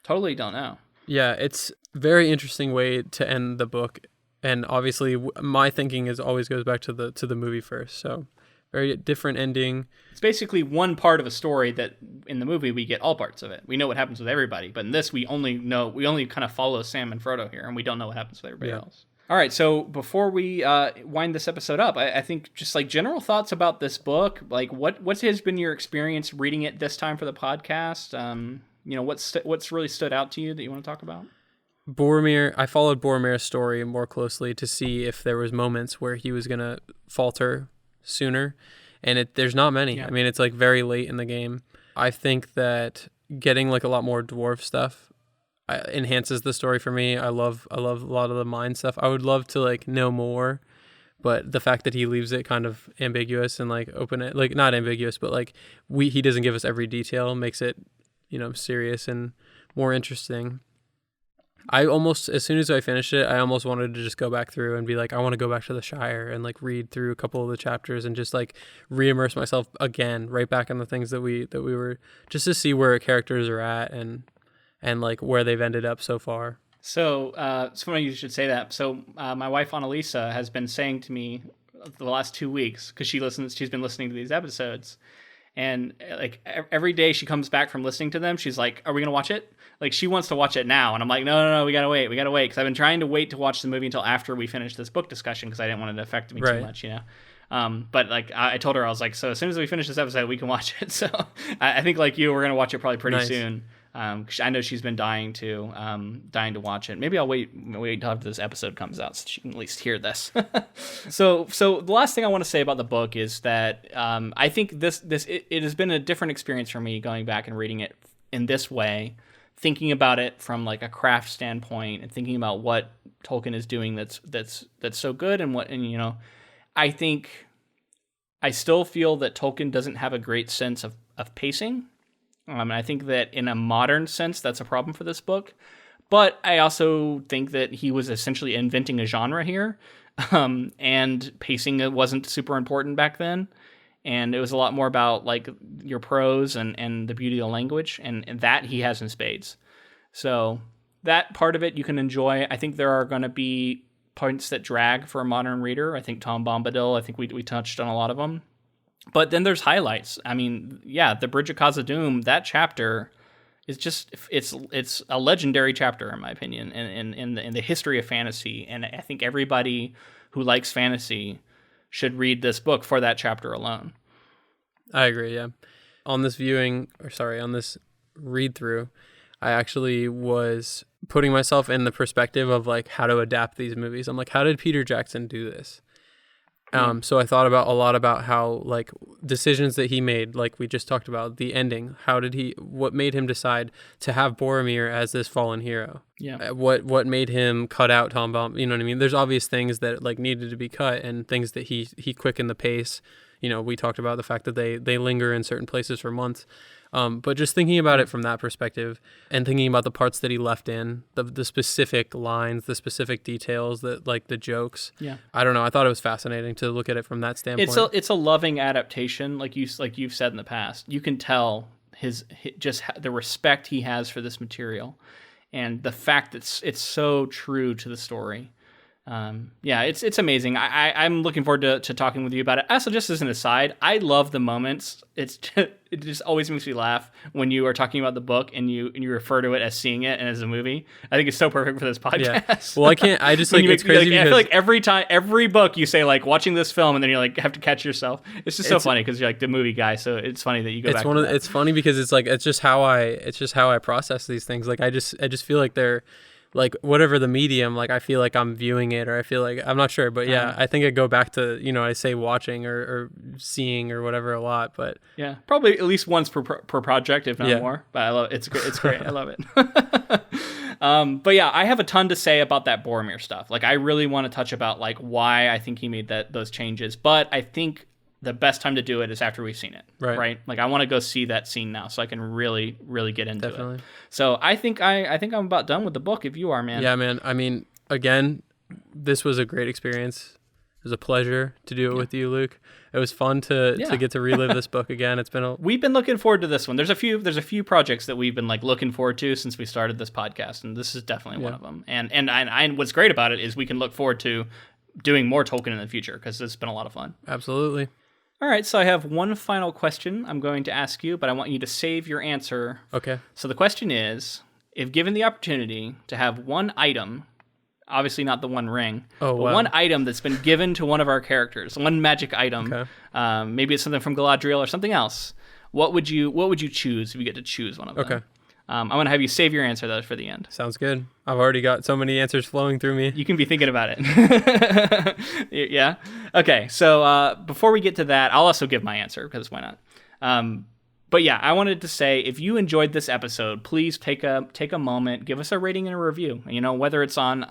Totally don't know. Yeah, it's a very interesting way to end the book. And obviously, my thinking always goes back to the movie first. So, very different ending. It's basically one part of a story that in the movie we get all parts of it. We know what happens with everybody, but in this we only kind of follow Sam and Frodo here, and we don't know what happens with everybody else. All right, so before we wind this episode up, I think just like general thoughts about this book. Like, what has been your experience reading it this time for the podcast? What's really stood out to you that you want to talk about? Boromir, I followed Boromir's story more closely to see if there was moments where he was going to falter sooner, and there's not many. Yeah. I mean, it's like very late in the game. I think that getting like a lot more dwarf stuff enhances the story for me. I love a lot of the mind stuff. I would love to like know more, but the fact that he leaves it kind of ambiguous and like open it, like not ambiguous, but like he doesn't give us every detail, makes it serious and more interesting. I almost, as soon as I finished it, I almost wanted to just go back through and be like, I want to go back to the Shire and like read through a couple of the chapters and just like re-immerse myself again, right back on the things that we were, just to see where characters are at and like where they've ended up so far. So it's funny you should say that. So my wife Annalisa has been saying to me the last 2 weeks, because she's been listening to these episodes, And like every day she comes back from listening to them, she's like, "Are we gonna watch it?" Like she wants to watch it now, and I'm like, "No, we gotta wait, because I've been trying to wait to watch the movie until after we finish this book discussion because I didn't want it to affect me too much, But like I told her, I was like, so as soon as we finish this episode, we can watch it. So I think like you, we're gonna watch it probably pretty soon. 'Cause I know she's been dying to watch it. Maybe I'll wait until after this episode comes out so she can at least hear this. So the last thing I want to say about the book is that I think it has been a different experience for me going back and reading it in this way, thinking about it from like a craft standpoint and thinking about what Tolkien is doing that's so good and I think I still feel that Tolkien doesn't have a great sense of pacing. And I think that in a modern sense, that's a problem for this book. But I also think that he was essentially inventing a genre here. And pacing wasn't super important back then. And it was a lot more about like your prose and the beauty of the language. And that he has in spades. So that part of it you can enjoy. I think there are going to be points that drag for a modern reader. I think Tom Bombadil, I think we touched on a lot of them. But then there's highlights. I mean, yeah, the Bridge of Khazad-dum, that chapter is just, it's a legendary chapter, in my opinion, in the history of fantasy. And I think everybody who likes fantasy should read this book for that chapter alone. I agree, yeah. On this read-through, I actually was putting myself in the perspective of like how to adapt these movies. I'm like, how did Peter Jackson do this? So I thought a lot about how like decisions that he made, like we just talked about, the ending. What made him decide to have Boromir as this fallen hero? Yeah. What made him cut out Tom Bomb? You know what I mean? There's obvious things that like needed to be cut and things that he quickened the pace. We talked about the fact that they linger in certain places for months. But just thinking about it from that perspective and thinking about the parts that he left in, the specific lines, the specific details, that like the jokes. Yeah. I don't know. I thought it was fascinating to look at it from that standpoint. It's a loving adaptation, like you've said in the past. You can tell his the respect he has for this material, and the fact that it's so true to the story. It's amazing. I'm looking forward to talking with you about it. Also, just as an aside, I love the moments. It just always makes me laugh when you are talking about the book and you refer to it as seeing it and as a movie. I think it's so perfect for this podcast. Yeah. Well, I just like it's crazy because I feel like every book you say like watching this film and then you like have to catch yourself. It's just so funny because you're like the movie guy, so it's funny that you go back. It's funny because it's just how I process these things. Like I just feel like they're. Like whatever the medium, like I feel like I'm viewing it, or I feel like I'm not sure, but yeah, I think I go back to I say watching or seeing or whatever a lot, but yeah, probably at least once per project, if not more. But I love it. It's great. I love it. But yeah, I have a ton to say about that Boromir stuff. Like I really want to touch about like why I think he made those changes, but I think the best time to do it is after we've seen it, right? Like I want to go see that scene now so I can really, really get into it. So I think I'm about done with the book if you are, man. Yeah, man. I mean, again, this was a great experience. It was a pleasure to do it with you, Luke. It was fun to get to relive this book again. We've been looking forward to this one. There's a few projects that we've been like looking forward to since we started this podcast, and this is definitely one of them. And what's great about it is we can look forward to doing more Tolkien in the future because it's been a lot of fun. Absolutely. All right, so I have one final question I'm going to ask you, but I want you to save your answer. Okay. So the question is, if given the opportunity to have one item, obviously not the One Ring, but one item that's been given to one of our characters, one magic item, maybe it's something from Galadriel or something else, what would you choose if you get to choose one of them? Okay. I'm going to have you save your answer, though, for the end. Sounds good. I've already got so many answers flowing through me. You can be thinking about it. Yeah? Okay, so before we get to that, I'll also give my answer, because why not? But yeah, I wanted to say, if you enjoyed this episode, please take a moment, give us a rating and a review. Whether it's on,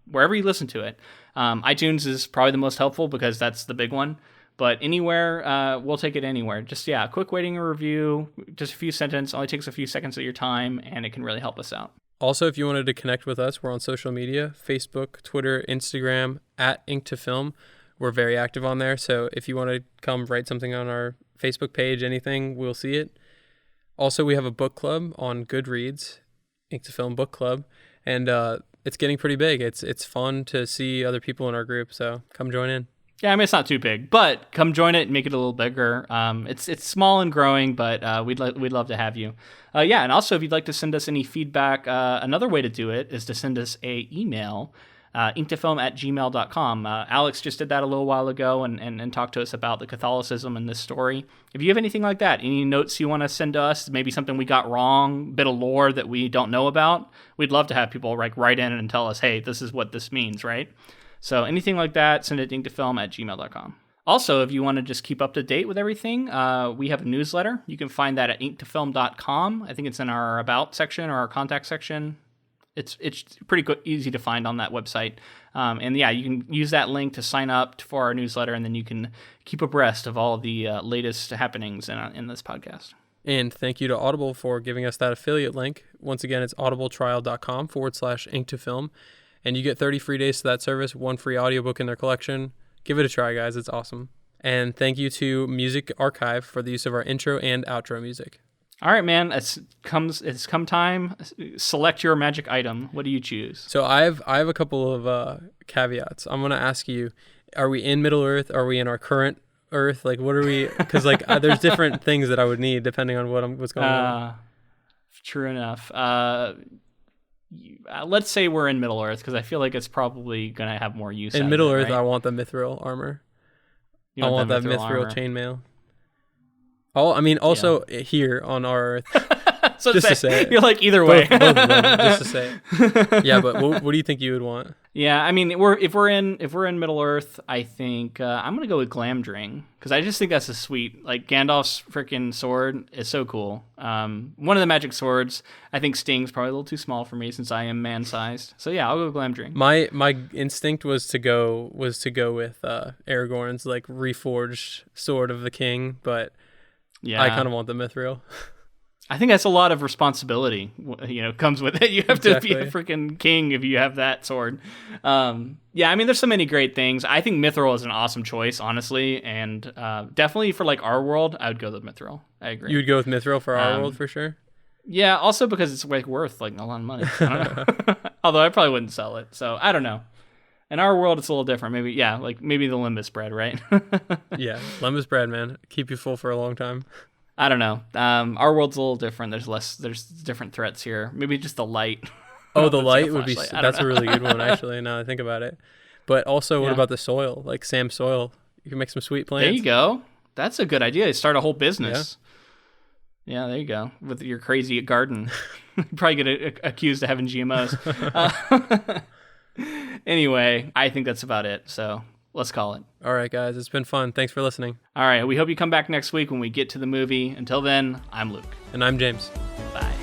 wherever you listen to it. iTunes is probably the most helpful, because that's the big one. But anywhere, we'll take it anywhere. Just, a quick rating or review, just a few sentences, only takes a few seconds of your time, and it can really help us out. Also, if you wanted to connect with us, we're on social media, Facebook, Twitter, Instagram, @Ink2Film. We're very active on there, so if you want to come write something on our Facebook page, anything, we'll see it. Also, we have a book club on Goodreads, Ink2Film Book Club, and it's getting pretty big. It's fun to see other people in our group, so come join in. Yeah, I mean, it's not too big, but come join it and make it a little bigger. It's small and growing, but we'd love to have you. And also if you'd like to send us any feedback, another way to do it is to send us a email, inktofilm@gmail.com. Alex just did that a little while ago and talked to us about the Catholicism in this story. If you have anything like that, any notes you want to send to us, maybe something we got wrong, bit of lore that we don't know about, we'd love to have people write in and tell us, hey, this is what this means, right? So anything like that, send it to inktofilm@gmail.com. Also, if you want to just keep up to date with everything, we have a newsletter. You can find that at inktofilm.com. I think it's in our About section or our Contact section. It's pretty easy to find on that website. You can use that link to sign up for our newsletter, and then you can keep abreast of all the latest happenings in this podcast. And thank you to Audible for giving us that affiliate link. Once again, it's audibletrial.com/inktofilm. And you get 30 free days to that service, 1 free audiobook in their collection. Give it a try, guys. It's awesome. And thank you to Music Archive for the use of our intro and outro music. All right, man. It's come time. Select your magic item. What do you choose? So I have a couple of caveats. I'm going to ask you, are we in Middle Earth? Are we in our current Earth? Like, what are we? Because there's different things that I would need depending on what's going on. True enough. Let's say we're in Middle Earth, because I feel like it's probably going to have more use. In Middle Earth, right? I want the mithril armor. I want that mithril chainmail. Also here on our Earth. So just to say it. You're like either way. Both of them, just to say it. Yeah, but what do you think you would want? Yeah, I mean, if we're in Middle Earth, I think I'm gonna go with Glamdring, because I just think that's a sweet, like, Gandalf's freaking sword is so cool. One of the magic swords, I think Sting's probably a little too small for me since I am man-sized. So yeah, I'll go with Glamdring. My instinct was to go with Aragorn's like reforged sword of the king, but yeah, I kind of want the mithril. I think that's a lot of responsibility, comes with it. You have to be a freaking king if you have that sword. I mean, there's so many great things. I think mithril is an awesome choice, honestly, and definitely for like our world, I would go with mithril. I agree. You would go with mithril for our world for sure? Yeah, also because it's like worth like a lot of money. I don't know. Although I probably wouldn't sell it, so I don't know. In our world, it's a little different. Maybe the limbus bread, right? Yeah, limbus bread, man. Keep you full for a long time. I don't know. Our world's a little different. There's different threats here. Maybe just the light. Oh, the light would be. That's a really good one, actually. Now that I think about it. But also, what about the soil? Like Sam's soil. You can make some sweet plants. There you go. That's a good idea. Start a whole business. Yeah, there you go. With your crazy garden. You probably get accused of having GMOs. Anyway, I think that's about it. So let's call it. All right, guys. It's been fun. Thanks for listening. All right. We hope you come back next week when we get to the movie. Until then, I'm Luke. And I'm James. Bye.